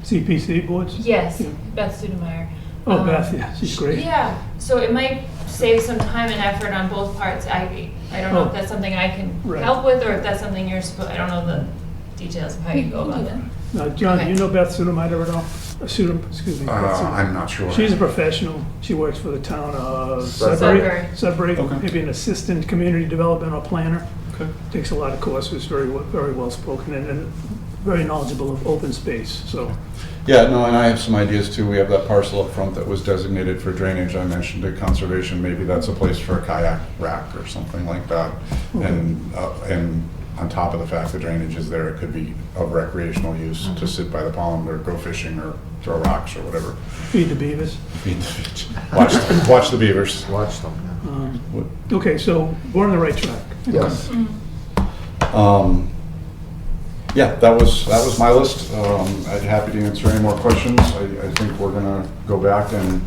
A: CPC boards?
C: Yes,
A: Yeah.
C: Beth Sudemeyer.
A: Oh, Beth, yeah, she's great.
C: Yeah, so it might save some time and effort on both parts. I don't know
A: Oh.
C: if that's something I can
A: Right.
C: help with, or if that's something you're supposed, I don't know the details of how you go about it.
A: John, do you
C: Okay.
A: know Beth Sudermeyer at all? Excuse me. Beth Sudermeyer.
G: I'm not sure.
A: She's a professional. She works for the town of
C: Sudbury.
A: Sudbury,
G: Okay.
A: maybe an assistant community development or planner.
G: Okay.
A: Takes a lot of courses, very well spoken, and very knowledgeable of open space, so.
G: Yeah, no, and I have some ideas too. We have that parcel up front that was designated for drainage. I mentioned at conservation, maybe that's a place for a kayak rack or something like that. And on top of the fact the drainage is there, it could be of recreational use to sit by the pond or go fishing or throw rocks or whatever.
A: Feed the beavers.
G: Watch the beavers.
E: Watch them, yeah.
A: Okay, so we're on the right track.
E: Yes.
G: Yeah, that was my list. I'd happy to answer any more questions. I think we're gonna go back and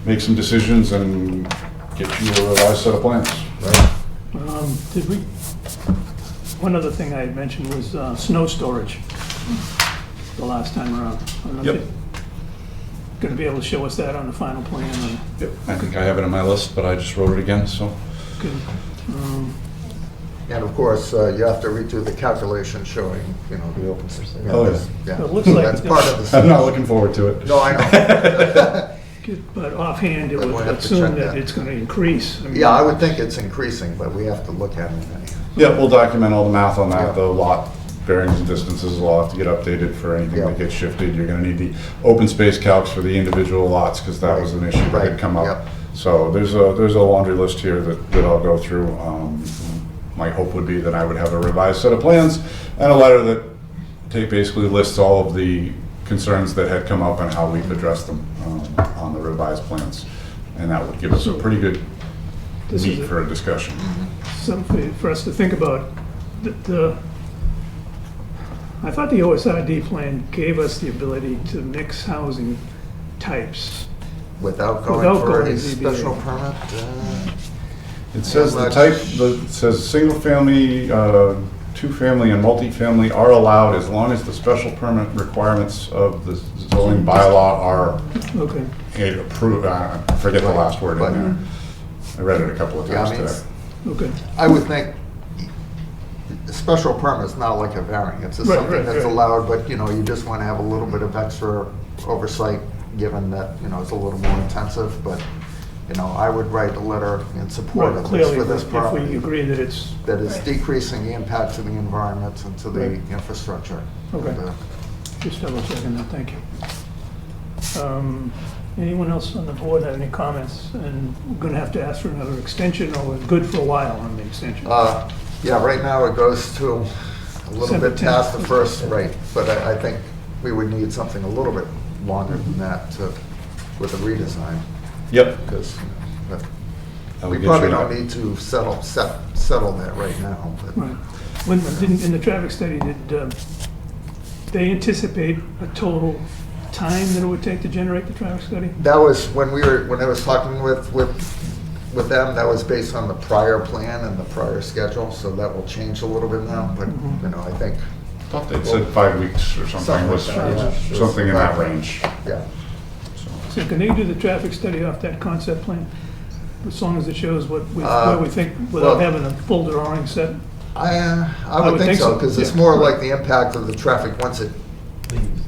G: make some decisions and get you a revised set of plans.
A: Did we, one other thing I had mentioned was snow storage the last time around. I don't know if
G: Yep.
A: you're gonna be able to show us that on the final plan or,
G: Yep, I think I have it on my list, but I just wrote it again, so.
A: good.
E: And of course, you have to redo the calculation showing, the open space.
G: Oh, yeah.
E: Yeah,
A: It looks like-
E: that's part of the.
G: I'm not looking forward to it.
E: No, I know.
A: But offhand, it
E: But we'll
A: would
E: have to
A: assume
E: check
A: that
E: that.
A: it's gonna increase. I mean,
E: Yeah, I would think it's increasing, but we have to look at it anyhow.
G: Yeah, we'll document all the math on
E: Yeah.
G: that. The lot bearings and distances will have to get updated for anything
E: Yeah.
G: that gets shifted. You're gonna need the open space calcs for the individual lots, because that was an issue that
E: Right,
G: had come up.
E: yep.
G: So there's a laundry list here that I'll go through. My hope would be that I would have a revised set of plans and a letter that basically lists all of the concerns that had come up and how we've addressed them on the revised plans. And that would give us a pretty good
A: This is
G: meat
A: a-
G: for a discussion.
A: Something for us to think about. I thought the OSRD plan gave us the ability to mix housing types.
E: Without going
A: Without
E: for
A: going
E: any
A: to ZBA.
E: special permit?
G: It says the
E: much-
G: type, it says single family, two-family and multifamily are allowed as long as the special permit requirements of the zoning bylaw are
A: Okay,
G: approved. I forget the last word in
E: Right.
G: there. I read it a couple of
E: Yeah, I
G: times
E: mean,
G: today.
A: okay.
E: I would think a special permit is not like a variance. It's
A: Right,
E: something
A: right,
E: that's
A: right.
E: allowed, but, you just want to have a little bit of extra oversight, given that, it's a little more intensive, but, I would write a letter in support
A: Right,
E: of this
A: clearly,
E: for this
A: if we
E: property.
A: agree that it's,
E: That is
C: Right.
E: decreasing the impact to the environment and to the
A: Right.
E: infrastructure.
A: Okay.
E: And,
A: just double checking that, thank you. Anyone else on the board have any comments? And we're gonna have to ask for another extension, or we're good for a while on the extension?
E: Yeah, right now it goes to a little
A: December
E: bit past
A: 10th.
E: the first, right, but I think we would need something a little bit longer than that with a redesign,
G: Yep.
E: because
G: I will
E: we
G: get
E: probably
G: you
E: don't
G: that.
E: need to settle that right now, but.
A: Right. When, in the traffic study, did they anticipate a total time that it would take to generate the traffic study?
E: That was, when I was talking with them, that was based on the prior plan and the prior schedule, so that will change a little bit now, but, I think,
G: I thought they said 5 weeks or something,
E: Something
G: was
E: like that, yeah.
G: something in that range.
E: yeah.
A: So can they do the traffic study off that concept plan? As long as it shows what we,
E: Uh,
A: where we think, without
E: well-
A: having a full drawing set?
E: I would think so, because it's
A: yeah.
E: more like the impact of the traffic once it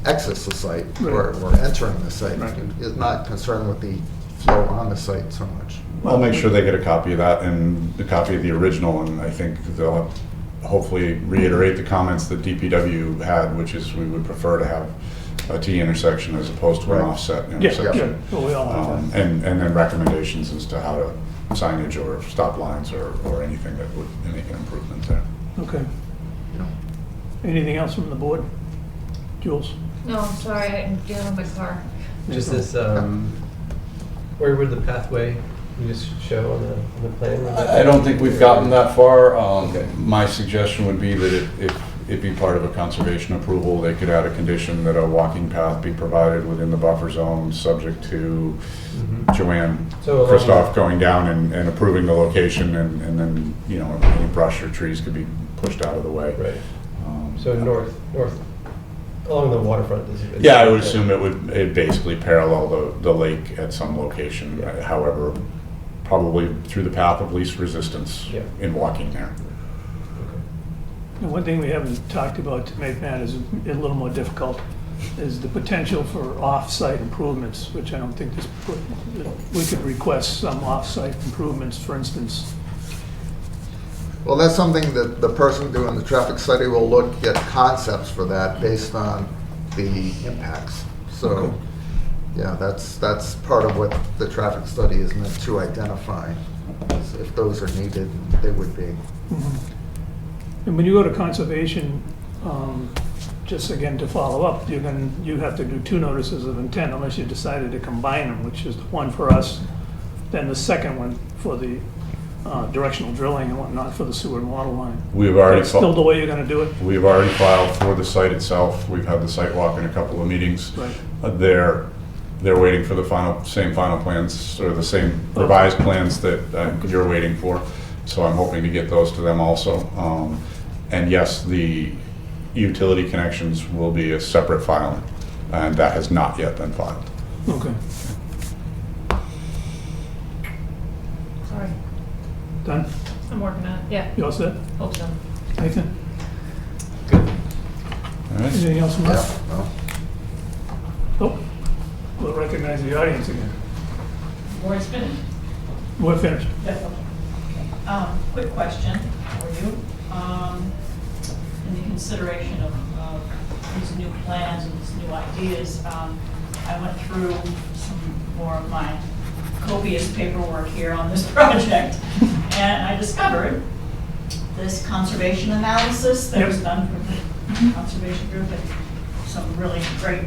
E: exits the site or entering the site.
A: Right.
E: Is not concerned with the flow on the site so much.
G: I'll make sure they get a copy of that and a copy of the original, and I think they'll hopefully reiterate the comments that DPW had, which is we would prefer to have a T intersection as opposed to an
E: Right.
G: offset
A: Yeah, yeah,
G: intersection.
A: well, we all have that.
G: And then recommendations as to how to signage or stop lines or anything that would make an improvement there.
A: Okay. Anything else from the board? Jules?
C: No, I'm sorry, I'm dealing with my car.
B: Just this, where would the pathway you just show on the plan?
G: I don't think we've gotten that far.
B: Okay.
G: My suggestion would be that if it be part of a conservation approval, they could add a condition that a walking path be provided within the buffer zone, subject to Joanne
B: So along
G: Christoph going down and approving the location, and then, any brush or trees could be pushed out of the way.
B: Right.
G: Um,
B: So north, along the waterfront.
G: Yeah, I would assume it basically parallel the lake at some location,
B: Yeah.
G: however, probably through the path of least resistance
B: Yeah.
G: in walking there.
A: And one thing we haven't talked about to make matters a little more difficult is the potential for off-site improvements, which I don't think this, we could request some off-site improvements, for instance.
E: Well, that's something that the person doing the traffic study will look at concepts for that based on the impacts. So,
A: Okay.
E: yeah, that's part of what the traffic study is meant to identify. Is if those are needed, they would be.
A: And when you go to conservation, just again to follow up, you have to do 2 notices of intent unless you decided to combine them, which is one for us, then the second one for the directional drilling and whatnot for the sewer and water line.
K: We've already
A: That's still the way you're gonna do it?
K: We've already filed for the site itself. We've had the site walk in a couple of meetings.
A: Right.
K: They're waiting for the same final plans, or the same revised plans that you're waiting for. So I'm hoping to get those to them also. And yes, the utility connections will be a separate filing, and that has not yet been filed.
A: Okay.
C: Sorry,
A: Done?
C: I'm working on it. Yeah,
A: You all set?
C: hope so.
A: Nathan?
K: All right.
A: Anything else from us?
E: Yeah, no.
A: Oh, we'll recognize the audience again.
L: Board's finished.
A: We're finished.
L: Yes, okay. Quick question for you. In the consideration of these new plans and these new ideas, I went through some more of my copious paperwork here on this project, and I discovered this conservation analysis that was done from the conservation group, and some really great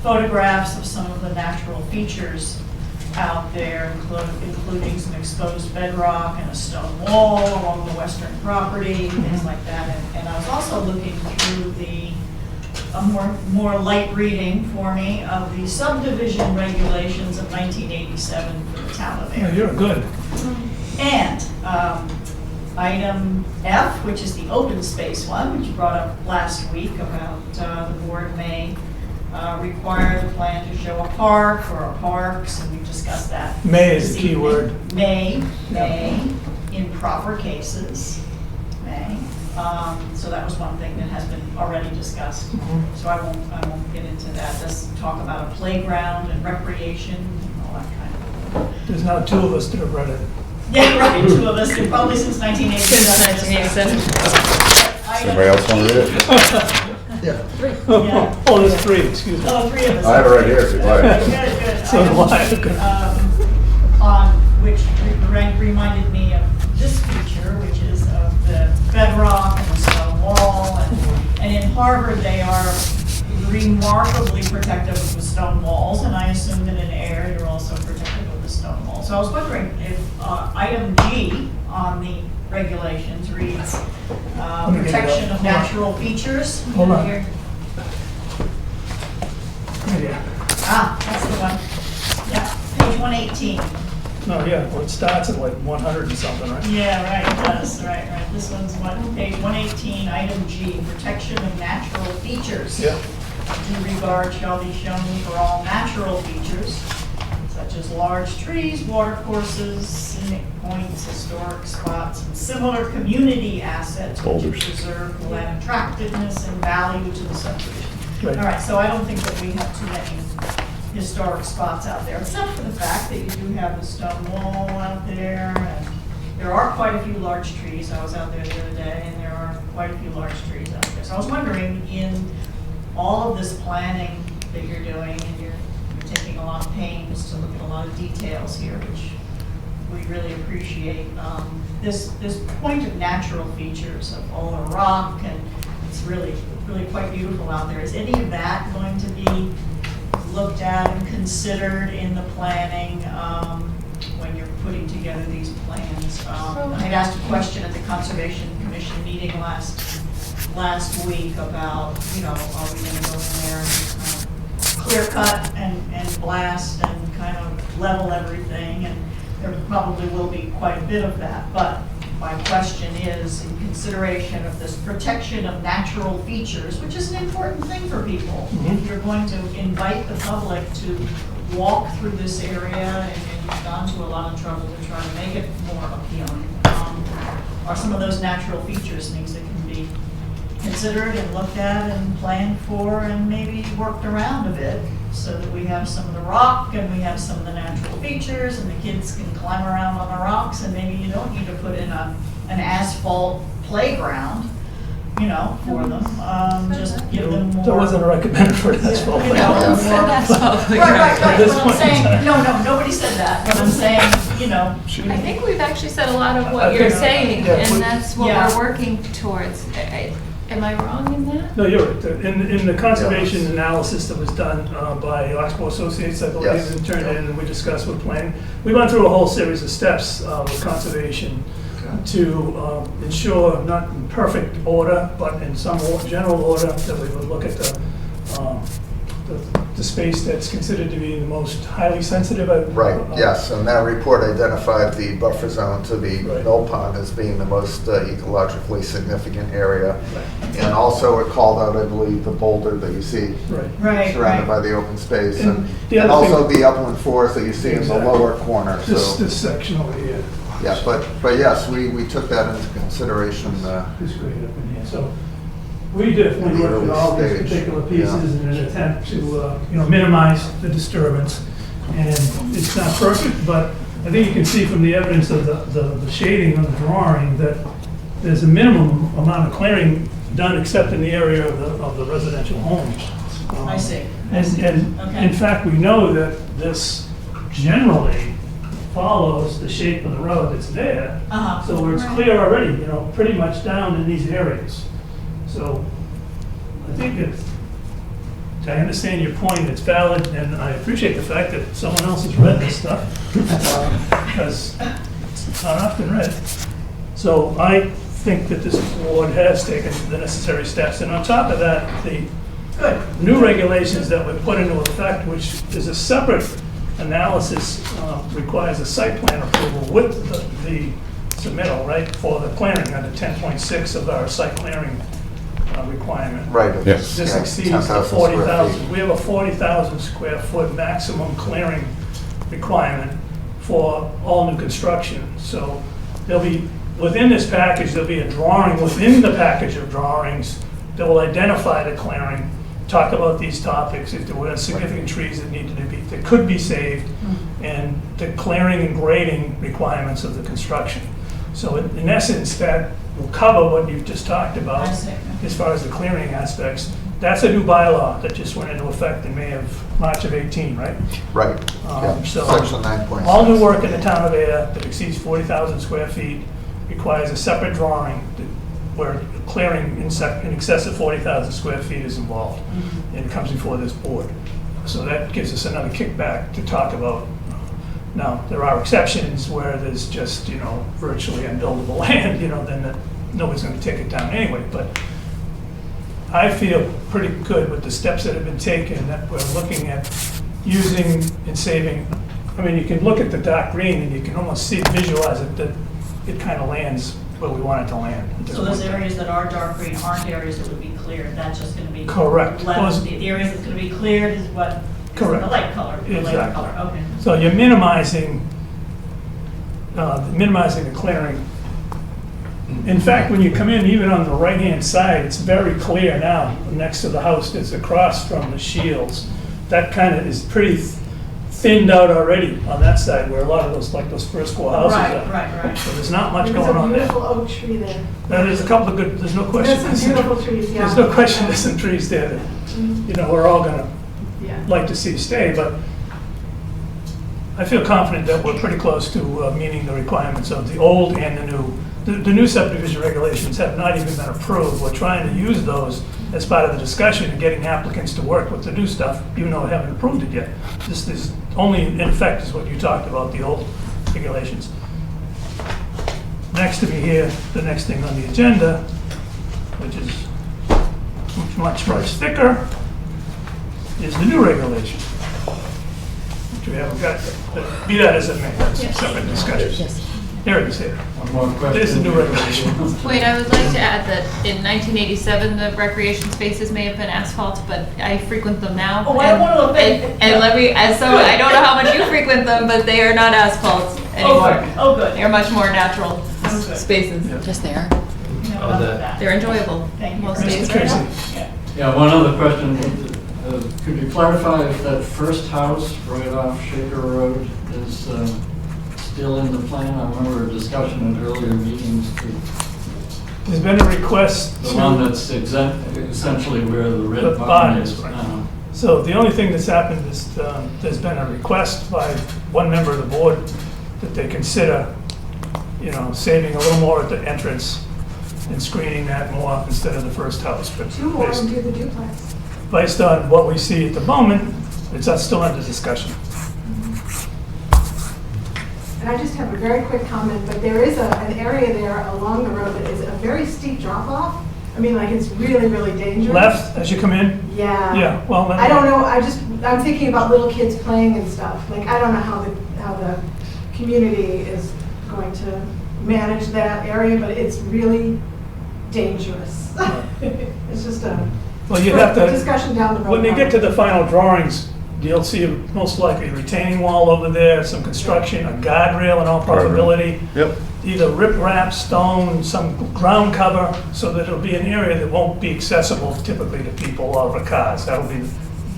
L: photographs of some of the natural features out there, including some exposed bedrock and a stone wall along the western property, things like that. And I was also looking through a more light reading for me of the subdivision regulations of 1987 for the town of
A: Yeah,
L: Ayer.
A: you're good.
L: And item F, which is the open space one, which you brought up last week about the board may require the plan to show a park or parks, and we discussed that.
A: May is
L: this
A: the key
L: evening.
A: word.
L: May, in proper cases, may. So that was one thing that has been already discussed. So I won't get into that. Let's talk about a playground and recreation and all that kind of.
A: There's now 2 of us that have read it.
L: Yeah, right, 2 of us, probably since 1987.
C: Since 1987.
K: Anybody else want to read it?
E: Yeah.
L: Yeah.
A: Oh, there's 3, excuse me.
L: Oh, 3 of us.
K: I have it right here if you'd like.
L: Good, good.
A: So do I, okay.
L: On which reminded me of this feature, which is of the bedrock and the stone wall. And in Harvard, they are remarkably protective of the stone walls, and I assume that in Ayer, they're also protective of the stone walls. So I was wondering if item G on the regulations reads
A: me get it
L: protection
A: up.
L: of natural features.
A: Hold on.
L: Here.
A: Yeah.
L: Ah, that's the one. Yeah, page 118.
A: No, yeah, well, it starts at like 100 and something, right?
L: Yeah, right, it does, right. This one's page 118, item G, protection of natural features.
A: Yeah.
L: Due regard shall be shown for all natural features, such as large trees, water courses, scenic points, historic spots, and similar community assets which
K: Boulders.
L: preserve will add attractiveness and value to the subdivision.
A: Right.
L: All right, so I don't think that we have too many historic spots out there, except for the fact that you do have the stone wall out there, and there are quite a few large trees. I was out there the other day, and there are quite a few large trees out there. So I was wondering, in all of this planning that you're doing, and you're taking a lot of pains to look at a lot of details here, which we really appreciate, this point of natural features of all the rock, and it's really quite beautiful out there. Is any of that going to be looked at and considered in the planning when you're putting together these plans? I had asked a question at the Conservation Commission meeting last week about, are we going to go in there and clear cut and blast and kind of level everything? And there probably will be quite a bit of that, but my question is, in consideration of this protection of natural features, which is an important thing for people, if you're going to invite the public to walk through this area, and you've gone to a lot of trouble to try to make it more appealing, are some of those natural features things that can be considered and looked at and planned for and maybe worked around a bit so that we have some of the rock and we have some of the natural features and the kids can climb around on the rocks and maybe you don't need to put in an asphalt playground, you know, for them. Just give them more.
A: That wasn't recommended for an asphalt
L: You know,
A: playground.
L: more- Right,
A: At this
L: what I'm
A: point in
L: saying,
A: time.
L: no, nobody said that, but I'm saying, you know,
C: I think we've actually said a lot of
A: I
C: what you're
A: think-
C: saying,
A: yeah,
C: and that's what
L: Yeah.
C: we're working towards. Am I wrong in that?
A: No, you're right. In the conservation analysis that was done by Oxbow Associates, I believe,
E: Yes.
A: and turned in, and we discussed with planning. We went through a whole series of steps with conservation to ensure, not in perfect order, but in some general order, that we would look at the space that's considered to be the most highly sensitive.
E: Right, yes, and that report identified the buffer zone to the
A: Right.
E: mill pond as being the most ecologically significant area.
A: Right.
E: And also it called out, I believe, the boulder that you see
A: Right.
E: surrounded by the open space.
A: And the
E: And
A: other
E: also
A: thing-
E: the upland forest that you see in the
A: Exactly.
E: lower corner,
A: This
E: so.
A: section over here.
E: Yeah, but yes, we took that into consideration.
A: This grade up in here. So we definitely
E: In the
A: looked at all
E: early
A: these
E: stage,
A: particular
E: yeah.
A: pieces in an attempt to, minimize the disturbance. And it's not perfect, but I think you can see from the evidence of the shading on the drawing that there's a minimum amount of clearing done except in the area of the residential homes.
L: I see.
A: And
L: Okay.
A: in fact, we know that this generally follows the shape of the road that's there.
L: Uh-huh.
A: So where it's clear already, pretty much down in these areas. So I think I understand your point, it's valid, and I appreciate the fact that someone else has read this stuff, because it's not often read. So I think that this board has taken the necessary steps, and on top of that, the
L: Good.
A: new regulations that were put into effect, which is a separate analysis, requires a site plan approval with the submittal, right, for the clearing under 10.6 of our site clearing requirement.
E: Right.
K: Yes.
A: This
E: Yeah,
A: exceeds
E: 10,000
A: the
E: square
A: 40,000.
E: feet.
A: We have a 40,000 square foot maximum clearing requirement for all new construction. So there'll be, within this package, there'll be a drawing within the package of drawings that will identify the clearing, talk about these topics, if there were significant trees that needed to be, that could be saved, and the clearing and grading requirements of the construction. So in essence, that will cover what you've just talked about
L: I see.
A: as far as the clearing aspects. That's a new bylaw that just went into effect in March of 18, right?
E: Right, yeah,
A: So
E: section 9.6.
A: all new work in the town of Ayer that exceeds 40,000 square feet requires a separate drawing where clearing in excess of 40,000 square feet is involved, and it comes before this board. So that gives us another kickback to talk about. Now, there are exceptions where there's just, virtually unbuildable land, then nobody's gonna take it down anyway, but I feel pretty good with the steps that have been taken, that we're looking at using and saving. I mean, you can look at the dark green and you can almost visualize it, that it kind of lands where we want it to land. at this
L: So those
A: point.
L: areas that are dark green aren't areas that would be cleared, that's just gonna be.
A: Correct.
L: Left,
A: Those-
L: the areas that's gonna be cleared is what, is the
A: Correct.
L: light color, the lighter
A: Exactly.
L: color, okay.
A: So you're minimizing the clearing. In fact, when you come in, even on the right-hand side, it's very clear now, next to the house that's across from the Shields. That kind of is pretty thinned out already on that side, where a lot of those, like those first four houses are.
L: Right.
A: So there's not much
I: There's
A: going
I: a
A: on there.
I: beautiful oak tree there.
A: Now, there's a couple of good, there's no question.
I: There's some beautiful trees, yeah.
A: There's no question there's some trees there that, we're all gonna
I: Yeah.
A: like to see stay, but I feel confident that we're pretty close to meeting the requirements of the old and the new. The new subdivision regulations have not even been approved. We're trying to use those as part of the discussion and getting applicants to work with the new stuff, even though we haven't approved it yet. This is only in effect is what you talked about, the old regulations. Next to me here, the next thing on the agenda, which is much thicker, is the new regulation, which we haven't got yet. But be that as it may, that's a separate discussion. There it is here.
H: One more question.
A: There's the new regulation.
C: Wait, I would like to add that in 1987, the recreation spaces may have been asphalt, but I frequent them now.
L: Oh, I
C: and-
L: wanna look at-
C: And let me, so I don't know how much you frequent them, but they are not asphalt anymore.
L: Oh, good.
C: They're much more natural
L: Oh, good.
C: spaces.
F: Just there?
L: You know,
B: On
L: enough
B: that.
L: of that.
C: They're enjoyable
L: Thank you.
C: most
A: Mr.
C: days.
A: Tracy.
L: Yeah.
H: Yeah, one other question. Could you clarify if that first house right off Shaker Road is still in the plan? I remember a discussion at earlier meetings,
A: There's been a request
H: the
A: to...
H: one that's essentially where the
A: The
H: red
A: barn
H: barn
A: is,
H: is
A: right.
H: now.
A: So the only thing that's happened is there's been a request by one member of the board that they consider, saving a little more at the entrance and screening that more instead of the first house. But
I: 2 more and do the duplex.
A: based on what we see at the moment, it's still under discussion.
I: And I just have a very quick comment, but there is an area there along the road that is a very steep drop off. I mean, like, it's really, really dangerous.
A: Left as you come in?
I: Yeah.
A: Yeah, well, then...
I: I don't know, I'm thinking about little kids playing and stuff. Like, I don't know how the community is going to manage that area, but it's really dangerous. It's just
A: Well, you'd have to...
I: discussion down the road.
A: When they get to the final drawings, you'll see most likely a retaining wall over there, some construction, a guardrail in all probability.
G: Yep.
A: Either riprap, stone, some ground cover, so that it'll be an area that won't be accessible typically to people or to cars. That'll be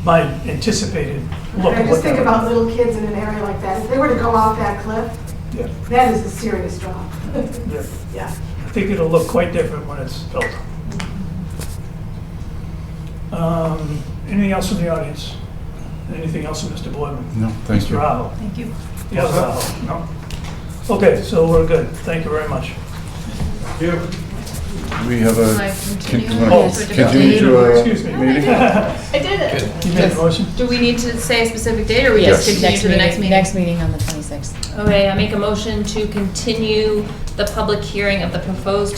A: my anticipated look.
I: I
A: of
I: just
A: what
I: think
A: that-
I: about little kids in an area like that. If they were to go off that cliff,
A: Yeah,
I: that is a serious drop.
A: yeah.
I: Yeah.
A: I think it'll look quite different when it's built. Anything else from the audience? Anything else from Mr. Boardman?
G: No, thank you.
A: Mr. Aho?
C: Thank you.
A: The other Aho? No? Okay, so we're good. Thank you very much.
G: We have a,
C: Can I continue?
A: Oh,
C: To a different
G: continue
C: date?
G: to a
A: Excuse me.
G: meeting?
C: I did it.
A: You made a motion?
C: Do we need to say a specific date, or we
G: Yes.
C: just continue to the next meeting?
F: Next meeting on the 26th.
C: Okay, I make a motion to continue the public hearing of the proposed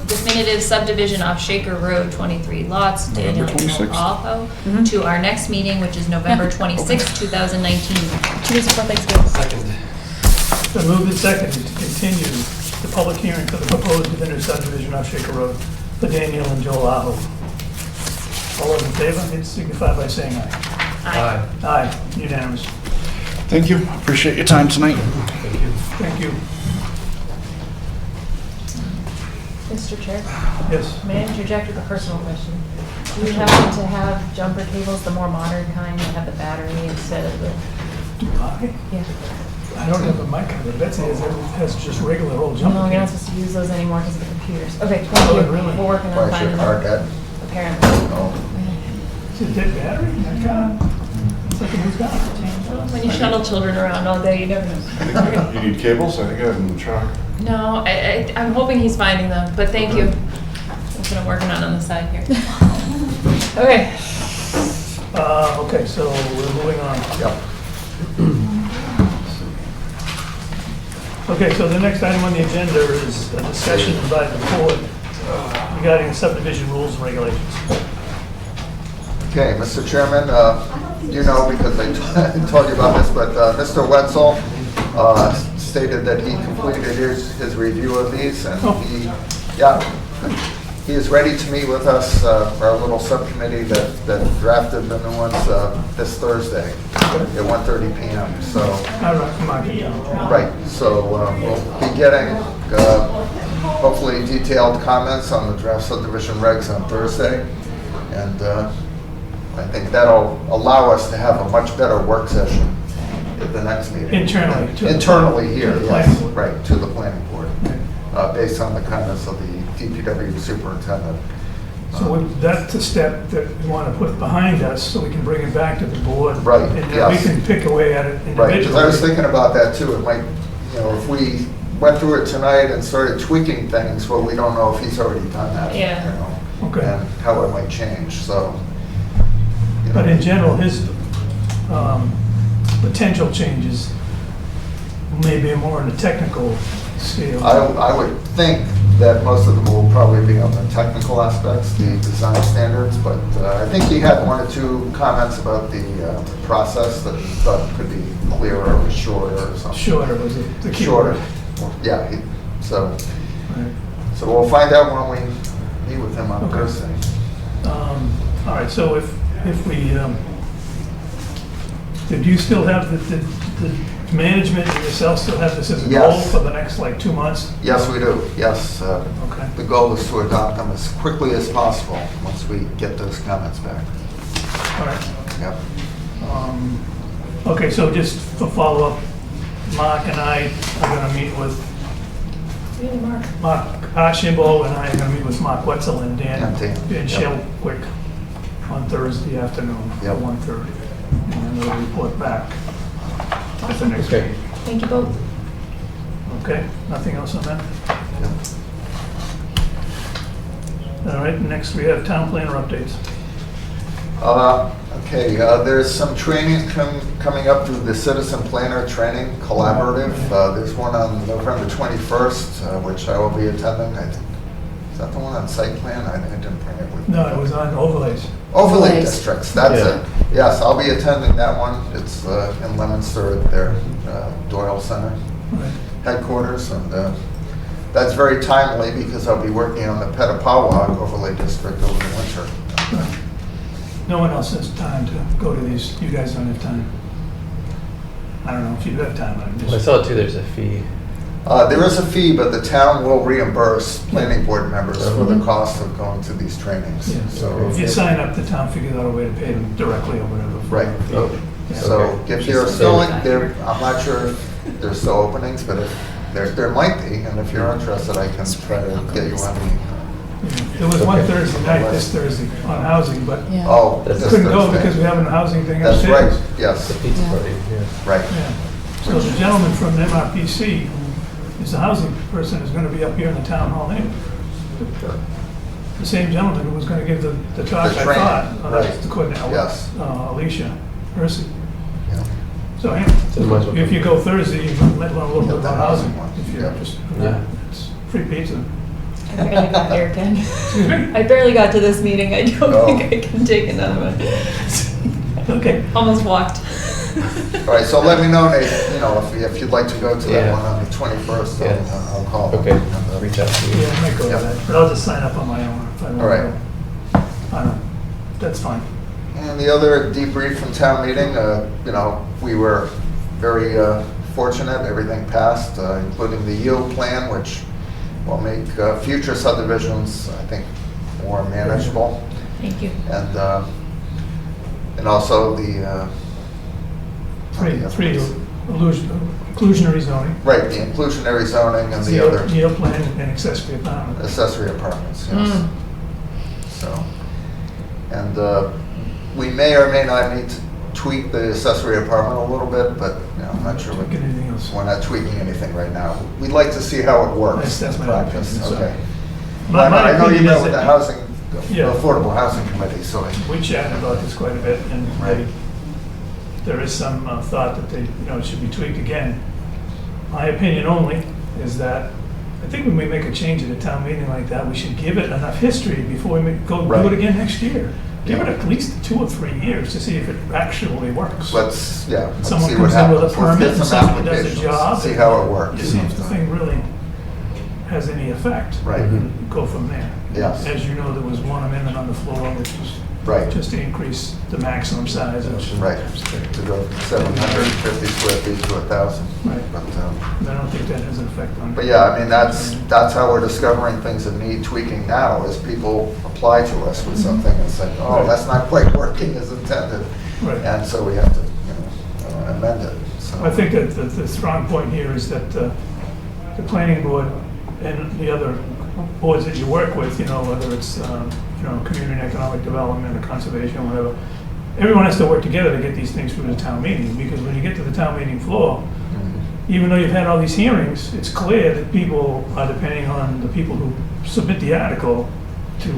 C: definitive subdivision off Shaker Road, 23 lots, Daniel
G: November 26th.
C: Aho,
F: Mhm.
C: to our next meeting, which is November 26, 2019.
F: 2 weeks before Thanksgiving.
B: Second.
A: So moved and seconded to continue the public hearing for the proposed definitive subdivision off Shaker Road for Daniel and Joel Aho. All those in favor, please signify by saying aye.
B: Aye.
A: Aye, unanimous.
G: Thank you. Appreciate your time tonight.
B: Thank you.
A: Thank you.
C: Mr. Chair,
A: Yes.
C: may I interject with a personal question? Do we happen to have jumper cables, the more modern kind, that have the battery instead of the,
A: Do I?
C: yeah?
A: I don't have a mic on, but Betsy has just regular old jumper.
C: No, you're not
A: cables.
C: supposed to use those anymore because of the computers. Okay,
A: Oh,
C: thank you.
A: really?
C: We're working on
E: Why is
C: finding
E: your car
C: them,
E: dead?
C: apparently.
E: Oh.
A: Is it dead battery? That car? It's like a new car.
C: When you shuttle children around all day, you never know.
G: You need cables? I think I have them in the truck.
C: No, I'm hoping he's finding them, but thank you. That's what I'm working on the side here. Okay.
A: Okay, so we're moving on.
E: Yep.
A: Okay, so the next item on the agenda is a discussion by the board regarding subdivision rules and regulations.
E: Okay, Mr. Chairman, you know, because I told you about this, but Mr. Wetzel stated that he completed his review of these, and he is ready to meet with us for our little subcommittee that drafted the new ones this Thursday at 1:30 p.m. So,
A: All right, come on.
E: right, so we'll be getting hopefully detailed comments on the draft subdivision regs on Thursday, and I think that'll allow us to have a much better work session at the next meeting.
A: Internally, to the-
E: Internally here,
A: to the
E: yes,
A: planning board.
E: right, to the planning board, based on the comments of the DPW superintendent.
A: So that's a step that we want to put behind us so we can bring it back to the board.
E: Right,
A: And then we
E: yes.
A: can pick away at it
E: Right, because I was
A: individually.
E: thinking about that too, it might, if we went through it tonight and started tweaking things, well, we don't know if he's already done that.
C: Yeah.
A: Okay.
E: And how it might change, so.
A: But in general, his potential changes may be more in the technical scale.
E: I would think that most of them will probably be on the technical aspects, the design standards, but I think he had 1 or 2 comments about the process that he thought could be clearer or shorter or something.
A: Shorter was the key
E: Shorter,
A: word.
E: yeah, so
A: Right.
E: we'll find out when we meet with him on
A: Okay.
E: Thursday.
A: All right, so if we, did you still have the management and yourself still have this as a goal
E: Yes.
A: for the next like 2 months?
E: Yes, we do, yes.
A: Okay.
E: The goal is to adopt them as quickly as possible, once we get those comments back.
A: All right.
E: Yep.
A: Okay, so just for follow-up, Mark and I are gonna meet with,
C: Really, Mark?
A: Mark Archibald and I are gonna meet with Mark Wetzel and Dan
E: And Dan, yep.
A: Shellquick on Thursday afternoon at
E: Yep.
A: 1:30. And then we'll report back at the next
B: Okay.
A: meeting.
C: Thank you both.
A: Okay, nothing else on that?
E: Yep.
A: All right, next we have town planner updates.
E: Okay, there's some training coming up through the Citizen Planner Training Collaborative. There's one on November 21st, which I will be attending, I think. Is that the one on site plan? I didn't bring it with me.
A: No, it was on overlays.
E: Overlay
F: Overlays.
E: districts, that's
B: Yeah.
E: it. Yes, I'll be attending that one. It's in Leominster at their Doyle Center
A: Right.
E: headquarters. And that's very timely because I'll be working on the Petapawa Overlay District over the winter.
A: No one else has time to go to these. You guys don't have time. I don't know if you have time, I'm
B: I
A: just.
B: saw too, there's a fee.
E: There is a fee, but the town will reimburse planning board members for the cost of going to these trainings.
A: Yeah.
E: So,
A: If you sign up, the town figures out a way to pay them directly or whatever.
E: right.
B: Oh,
E: So
B: okay.
E: if you're
C: Just
E: still,
C: so-
E: I'm not sure if there's still openings, but if there might be, and if you're interested, I can try to get you on
A: There was one
B: Okay.
A: Thursday night, this Thursday, on housing, but
E: the,
F: Yeah.
E: oh,
B: That's-
E: this
A: couldn't go
E: Thursday.
A: because we have a housing thing
E: That's
A: upstairs.
E: right, yes,
B: The pizza
F: Yeah.
B: party, yeah.
E: right.
A: Yeah. So the gentleman from MRPC, who is the housing person, is gonna be up here in the town hall anyway. The same gentleman who was gonna give the talk,
E: The
A: I
E: training,
A: thought,
E: right.
A: the coordinator,
E: Yes.
A: Alicia Hersey.
E: Yeah.
A: So, yeah,
B: So you might as well
A: if you
B: come.
A: go Thursday, you might learn a little bit
E: Yeah,
A: about
E: that
A: housing,
E: housing one.
A: if you're
E: Yeah.
A: interested.
B: Yeah.
A: It's free pizza.
C: I barely got there, Ken.
A: Excuse me?
C: I barely got to this meeting. I don't
E: Oh.
C: think I can take another one.
A: Okay.
C: Almost walked.
E: All right, so let me know, Nate, if you'd like to go to that
B: Yeah.
E: one on the 21st,
B: Yeah.
E: I'll call them.
B: Okay,
E: And,
B: reach out to you.
A: Yeah, I might go to
E: Yeah.
A: that, but I'll just sign up on my own if I want to.
E: All right.
A: I don't, that's fine.
E: And the other debrief from town meeting, we were very fortunate, everything passed, including the yield plan, which will make future subdivisions, I think, more manageable.
C: Thank you.
E: And also the...
A: Three inclusionary zoning.
E: Right, the inclusionary zoning and the other
A: Yield plan and accessory apartment.
E: accessory apartments, yes. So, and we may or may not need to tweak the accessory apartment a little bit, but I'm not sure.
A: Tweak anything else.
E: We're not tweaking anything right now. We'd like to see how it works
A: That's
E: in
A: my
E: practice.
A: opinion, so.
E: Okay.
A: My
E: I know you
A: opinion
E: met
A: is
E: with the
A: that-
E: housing,
A: Yeah.
E: Affordable Housing Committee, so
A: We chatted about this quite a bit, and
E: Right.
A: there is some thought that it should be tweaked again. My opinion only is that I think when we make a change at a town meeting like that, we should give it enough history before we go do
E: Right.
A: it again next year. Give it
E: Yeah.
A: at least 2 or 3 years to see if it actually works.
E: let's see
A: Someone
E: what
A: comes in
E: happens.
A: with a
E: Let's
A: permit
E: get
A: and
E: some
A: somebody does a
E: applications,
A: job.
E: see how it works.
A: You see if the thing really has any effect.
E: Right.
A: And go from there.
E: Yes.
A: As you know, there was one amendment on the floor, which was
E: Right.
A: just to increase the maximum size, which.
E: Right, to go from 750 square feet to 1,000.
A: Right.
E: But,
A: I don't think that has an effect on.
E: But yeah, I mean, that's how we're discovering things that need tweaking now, is people apply to us with something and say, oh,
A: Right.
E: that's not quite working as intended.
A: Right.
E: And so we have to, amend it, so.
A: I think that the strong point here is that the planning board and the other boards that you work with, whether it's, community and economic development or conservation, whatever, everyone has to work together to get these things through the town meeting, because when you get to the town meeting floor, even though you've had all these hearings, it's clear that people are depending on the people who submit the article to,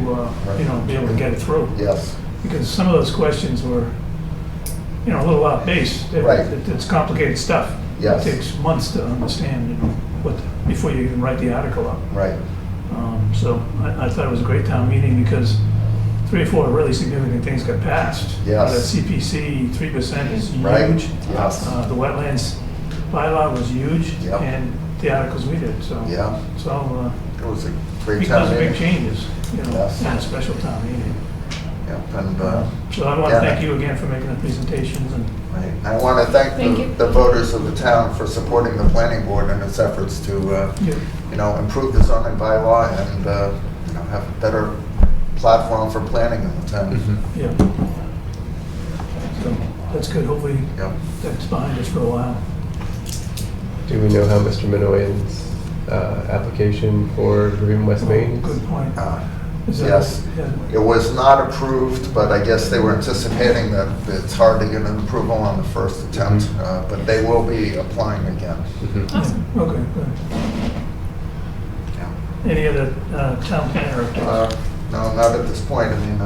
A: be able to get it through.
E: Yes,
A: Because some of those questions were, a little off base.
E: Right.
A: It's complicated stuff.
E: Yes.
A: It takes months to understand, before you even write the article up.
E: right,
A: So I thought it was a great town meeting because 3 or 4 really significant things got passed.
E: Yes.
A: That CPC 3% is
E: right,
A: huge.
E: yes,
A: The wetlands bylaw was huge.
E: Yep.
A: And the articles we did, so.
E: yeah,
A: So,
E: it was a great
A: because
E: town
A: of big
E: meeting.
A: changes,
E: Yes.
A: in a special town meeting.
E: Yep, and
A: So I want to
E: yeah.
A: thank you again for making the presentations and
E: I want to thank
C: Thank you.
E: the voters of the town for supporting the planning board in its efforts to, improve the zoning bylaw and, have a better platform for planning in the town.
A: yeah. So that's good. Hopefully
E: Yep.
A: that's behind us for a while.
B: Do we know how Mr. Minoyan's application for Rivian West Main?
A: Good point. Is that-
E: Yes.
A: yeah.
E: It was not approved, but I guess they were anticipating that it's hard to get an approval on the first attempt, but they will be applying again.
C: Awesome.
A: Okay, good. Any other town planner updates?
E: No, not at this point. I mean,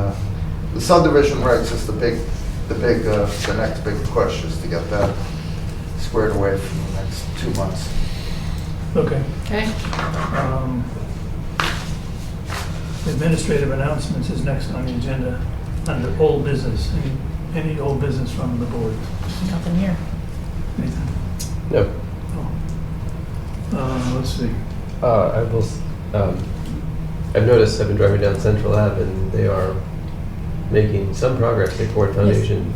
E: the subdivision rights is the next big push is to get that squared away for the next 2 months.
A: Okay.
C: Okay.
A: Administrative announcements is next on the agenda under old business. Any old business from the board?
C: Nothing here.
A: Anything?
B: No.
A: Let's see.
B: I've noticed, I've been driving down Central Ave and they are making some progress. They poured foundation.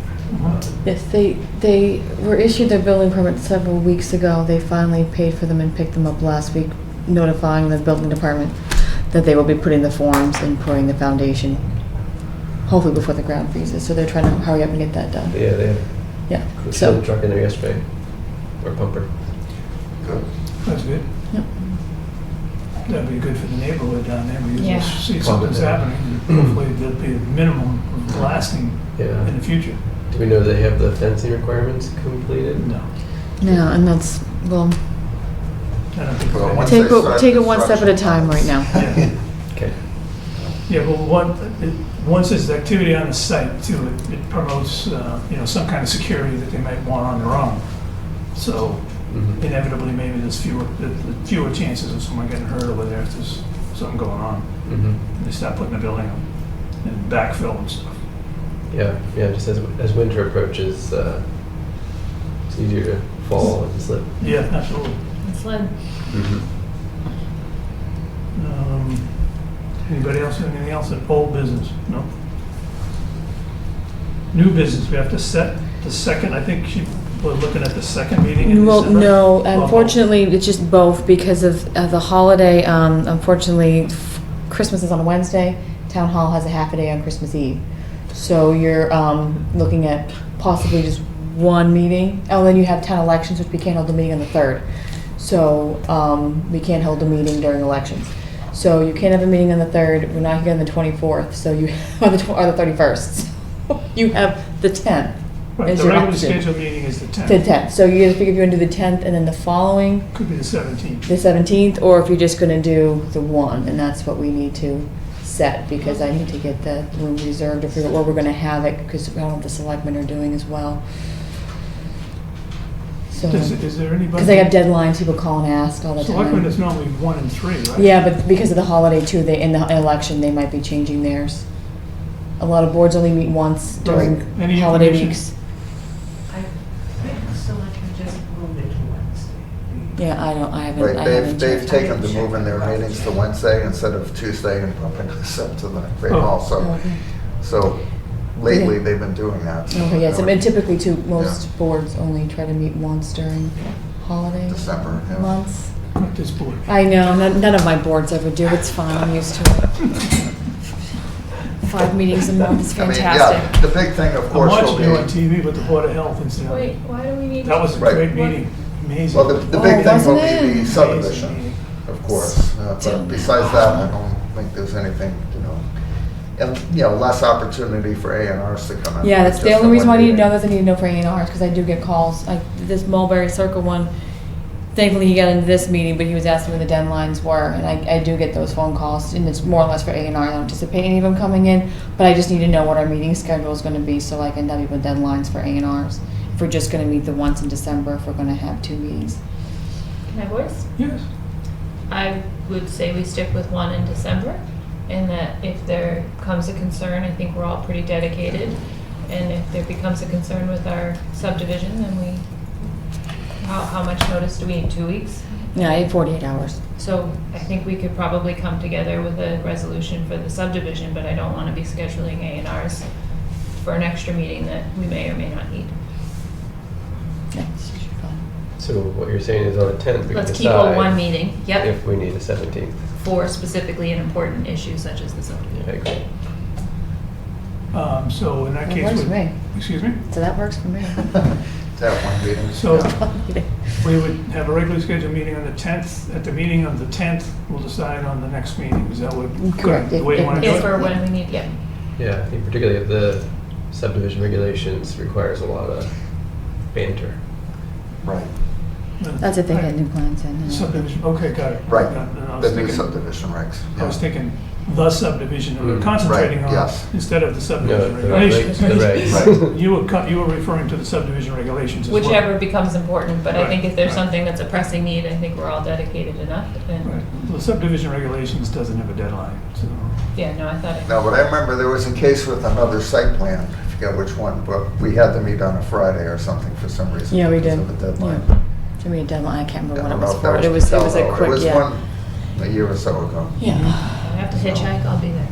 M: Yes, they were issued their building permit several weeks ago. They finally paid for them and picked them up last week, notifying the building department that they will be putting the forms and pouring the foundation, hopefully before the ground freezes. So they're trying to hurry up and get that done.
B: Yeah, they
M: Yeah,
B: had
M: so,
B: a truck in there yesterday, or pumper.
E: Good.
A: That's good.
M: Yep.
A: That'd be good for the neighborhood down there. We
C: Yeah.
A: just see something's happening. Hopefully there'll be a minimum of blasting
B: Yeah.
A: in the future.
B: Do we know they have the fencing requirements completed?
A: No,
M: yeah, and that's, well,
A: I don't think.
E: Well,
A: we're
E: once
A: ready.
E: they start
M: take it one step at a
E: construction
M: time right now.
A: Yeah.
B: Okay.
A: Yeah, well, once there's activity on the site too, it promotes, some kind of security that they might want on their own. So
B: Mhm.
A: inevitably, maybe there's fewer chances of someone getting hurt over there if there's something going on.
B: Mhm.
A: They start putting the building up and backfill and stuff.
B: Yeah, just as winter approaches, it's easier to fall and slip.
A: Yeah, absolutely.
C: It's Lynn.
A: Anybody else, anything else in old business? No? New business, we have to set the second, I think we're looking at the second meeting in
M: Well,
A: December?
M: no,
A: Oh,
M: unfortunately, it's just both because of the holiday. Unfortunately, Christmas is on a Wednesday. Town Hall has a half a day on Christmas Eve. So you're looking at possibly just one meeting. Oh, then you have town elections, which we can't hold the meeting on the 3rd. So we can't hold a meeting during elections. So you can't have a meeting on the 3rd. We're not here on the 24th. So you or the 31st. You have the 10th.
A: Right,
M: as
A: the
M: your
A: regular
M: option.
A: scheduled meeting is the
M: The
A: 10th.
M: 10th. So you either figure if you want to do the 10th and then the following,
A: Could be the 17th.
M: the 17th, or if you're just going to do the one, and that's what we need to set, because I need to get the room reserved to figure out where we're going to have it, because I don't know what the selectmen are doing as well. So,
A: Is there anybody?
M: because they have deadlines, people call and ask all the
A: Selectmen
M: time.
A: is normally 1 and 3, right?
M: Yeah, but because of the holiday too, in the election, they might be changing theirs. A lot of boards only meet once during
A: Right. Any
M: holiday
A: information?
M: weeks.
L: I think the selectmen just moved it to Wednesday.
M: Yeah, I haven't.
E: Right,
M: I haven't
E: they've
M: checked.
E: taken to moving their meetings to Wednesday instead of Tuesday and bumping us up to the Great
A: Oh.
E: Hall, so,
M: Okay.
E: so lately
M: Yeah.
E: they've been doing that. so
M: Okay, yes,
E: that
M: and
E: would-
M: typically too, most boards only try to meet once during holiday
E: December, yeah.
M: months.
A: Not this board.
M: I know, none of my boards ever do, it's fine, I'm used to it. 5 meetings a month is
E: I mean,
M: fantastic.
E: yeah, the big thing, of
A: I'm
E: course, will
A: watching you on
E: be,
A: TV with the Board of Health incident.
C: Wait, why do we need?
A: That was a
E: Right.
A: great meeting, amazing.
E: well, the
M: Oh,
E: big thing will
M: wasn't
E: be
M: it?
E: the subdivision,
A: Amazing.
E: of course. But besides that, I don't think there's anything, and, less opportunity for A&Rs to come in.
M: Yeah, that's the
E: Just
M: only reason why I
E: one
M: need to know
E: meeting.
M: that I need to know for A&Rs, because I do get calls. This Mulberry Circle one, thankfully he got into this meeting, but he was asking when the deadlines were, and I do get those phone calls, and it's more or less for A&R. I don't anticipate any of them coming in, but I just need to know what our meeting schedule is going to be so I can tell people deadlines for A&Rs. If we're just going to meet the once in December, if we're going to have 2 meetings.
C: Can I voice?
A: Yes.
C: I would say we stick with 1 in December, and that if there comes a concern, I think we're all pretty dedicated. And if there becomes a concern with our subdivision, then how much notice do we need? 2 weeks?
M: Yeah, 48 hours.
C: So I think we could probably come together with a resolution for the subdivision, but I don't want to be scheduling A&Rs for an extra meeting that we may or may not need.
M: Yeah, this should be fun.
B: So what you're saying is on the 10th, we can
C: Let's keep a one
B: decide
C: meeting, yep,
B: if we need a 17th.
C: for specifically an important issue such as the subdivision.
B: Yeah, I agree.
A: So in that
M: That
A: case.
M: works
A: we-
M: for me.
A: Excuse me?
M: So that works for me.
E: That one meeting.
A: So
E: Yeah.
A: we would have a regularly scheduled meeting on the 10th. At the meeting on the 10th, we'll decide on the next meeting. Is that what?
M: Correct.
A: The way you want to do
C: If
A: it?
C: or when we need, yeah.
B: Yeah, I think particularly if the subdivision regulations requires a lot of banter.
E: Right,
M: That's if they get new plans in.
A: Subdivision, okay, got it.
E: right.
A: Yeah, and I was
E: The new
A: thinking-
E: subdivision regs.
A: I was thinking the subdivision that we're
B: Mm.
A: concentrating
E: Right,
A: on
E: yes.
A: instead of the subdivision
B: No, the
A: regulations.
B: regs, the regs.
E: Right.
A: You were referring to the subdivision regulations as well.
C: Whichever becomes important, but I
A: Right,
C: think if there's
A: right.
C: something that's a pressing need, I think we're all dedicated enough. And,
A: Right. The subdivision regulations doesn't have a deadline, so.
C: yeah, no, I thought it.
E: No, but I remember there was a case with another site plan, I forget which one, but we had to meet on a Friday or something for some reason.
M: Yeah, we
E: because
M: did.
E: of a deadline.
M: Yeah. Should be a deadline. I can't remember
E: I
M: what
E: don't
M: it
E: know
M: was
E: if that
M: for. It was a
E: Patel,
M: quick,
E: It was
M: yeah.
E: one a year or so ago.
M: Yeah.
C: I have to hitchhike, I'll be there.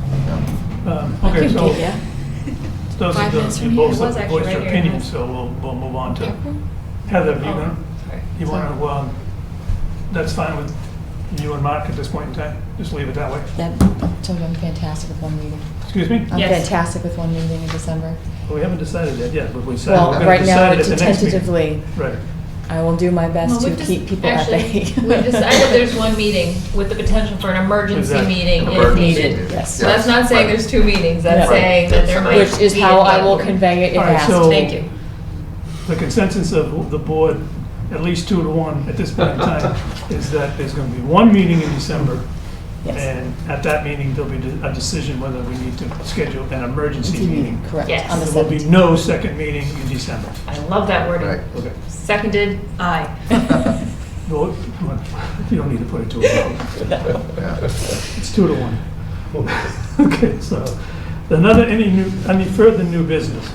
A: Okay,
M: Could
A: so
M: get ya.
A: those are
M: 5 minutes
A: the,
M: from
A: you
M: here.
A: both
C: It was actually
A: voiced your
C: right here in
A: opinions,
C: Hudson.
A: so we'll move on to.
M: Pepper?
A: Heather, you
C: Oh,
A: gonna,
C: sorry.
A: you wanna, that's fine with you and Mark at this point in time? Just leave it that way?
M: That, so I'm fantastic with one meeting.
A: Excuse me?
M: I'm
C: Yes.
M: fantastic with one meeting in December.
A: Well, we haven't decided that yet, but we said
M: Well,
A: we're gonna
M: right now,
A: decide
M: it's
A: at the next meeting.
M: tentatively,
A: Right.
M: I will do my best
C: Well,
M: to
C: we've just-
M: keep people at
C: actually,
M: bay.
C: We've decided there's one meeting with the potential for an emergency
A: Exactly.
C: meeting if
E: Emergency
C: needed.
E: meeting.
M: Yes.
C: So that's not saying
E: Right.
C: there's two meetings, that's
M: Yeah.
C: saying that there might be.
M: Which is how I will
C: a-
M: convey it if
A: All right,
M: asked.
A: so-
C: Thank you.
A: The consensus of the board, at least 2-1 at this point in time, is that there's gonna be one meeting in December.
M: Yes.
A: And at that meeting, there'll be a decision whether we need to schedule an emergency meeting.
M: Correct,
C: Yes.
M: on the
A: There will be
M: 17th.
A: no second meeting in December.
C: I love that wording.
E: Right.
A: Okay.
C: Seconded, aye.
A: Well, you don't need to put it to a vote.
E: Yeah.
A: It's 2-1. Okay, so, any further new business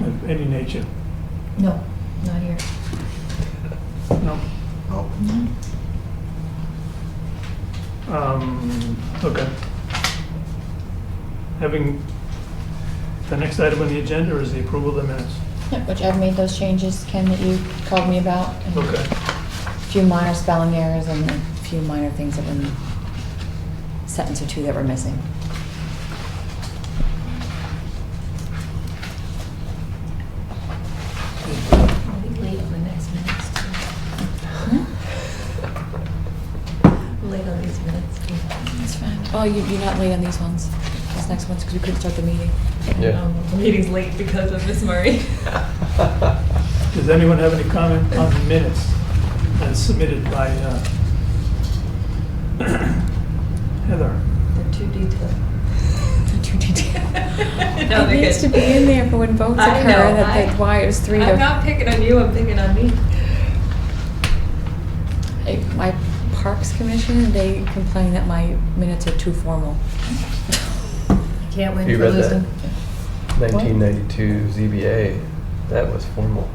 A: of any nature?
C: No, not here.
A: No?
E: Oh,
A: Okay. Having, the next item on the agenda is the approval of the minutes.
M: Yeah, which I've made those changes, Ken, that you called me about. and
A: Okay.
M: A few minor spelling errors and a few minor things that were, sentence or two that were missing.
C: I'll be late on the next minutes too. Late on these minutes too.
M: That's fine. Oh, you're not late on these ones, these next ones, because we couldn't start the meeting.
B: Yeah.
C: The meeting's late because of Miss Murray.
A: Does anyone have any comment on the minutes as submitted by Heather?
C: They're too detailed.
M: Too detailed.
C: No,
M: It
C: they're
M: needs to
C: good.
M: be in there for when votes
C: I
M: occur,
C: know,
M: that why it was 3
C: I'm
M: to.
C: not picking on you, I'm picking on me.
M: My Parks Commission, they complain that my minutes are too formal.
C: Can't win
B: You
C: for
B: read that?
C: losing.
B: 1992 ZBA, that was formal.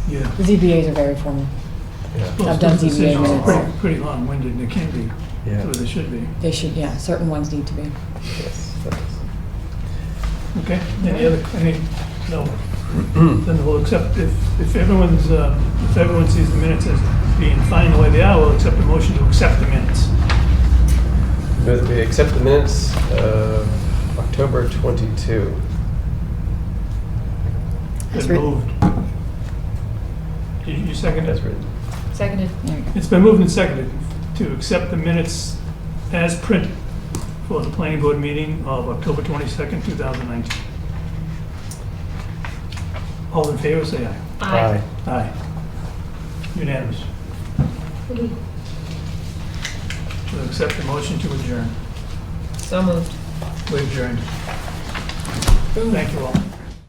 A: Yeah.
M: The ZBAs are very formal.
B: Yeah.
M: I've done
A: Those
M: ZBA
A: decisions are
M: minutes.
A: pretty long-winded, and they can be,
B: Yeah.
A: or they should be.
M: They should, yeah, certain ones need to be.
B: Yes, that's-
A: Okay, no? Then we'll accept, if everyone sees the minutes as being fine the way they are, we'll accept a motion to accept the minutes.
B: Move that we accept the minutes of October 22.
M: That's
A: Been
M: written.
A: moved. You second
B: As
A: it?
B: written.
C: Seconded.
M: There you go.
A: It's been moved and seconded to accept the minutes as printed for the planning board meeting of October 22nd, 2019. All in favor, say aye.
C: Aye.
A: Aye. Unanimous. To accept the motion to adjourn.
C: So moved.
A: We adjourned. Thank you all.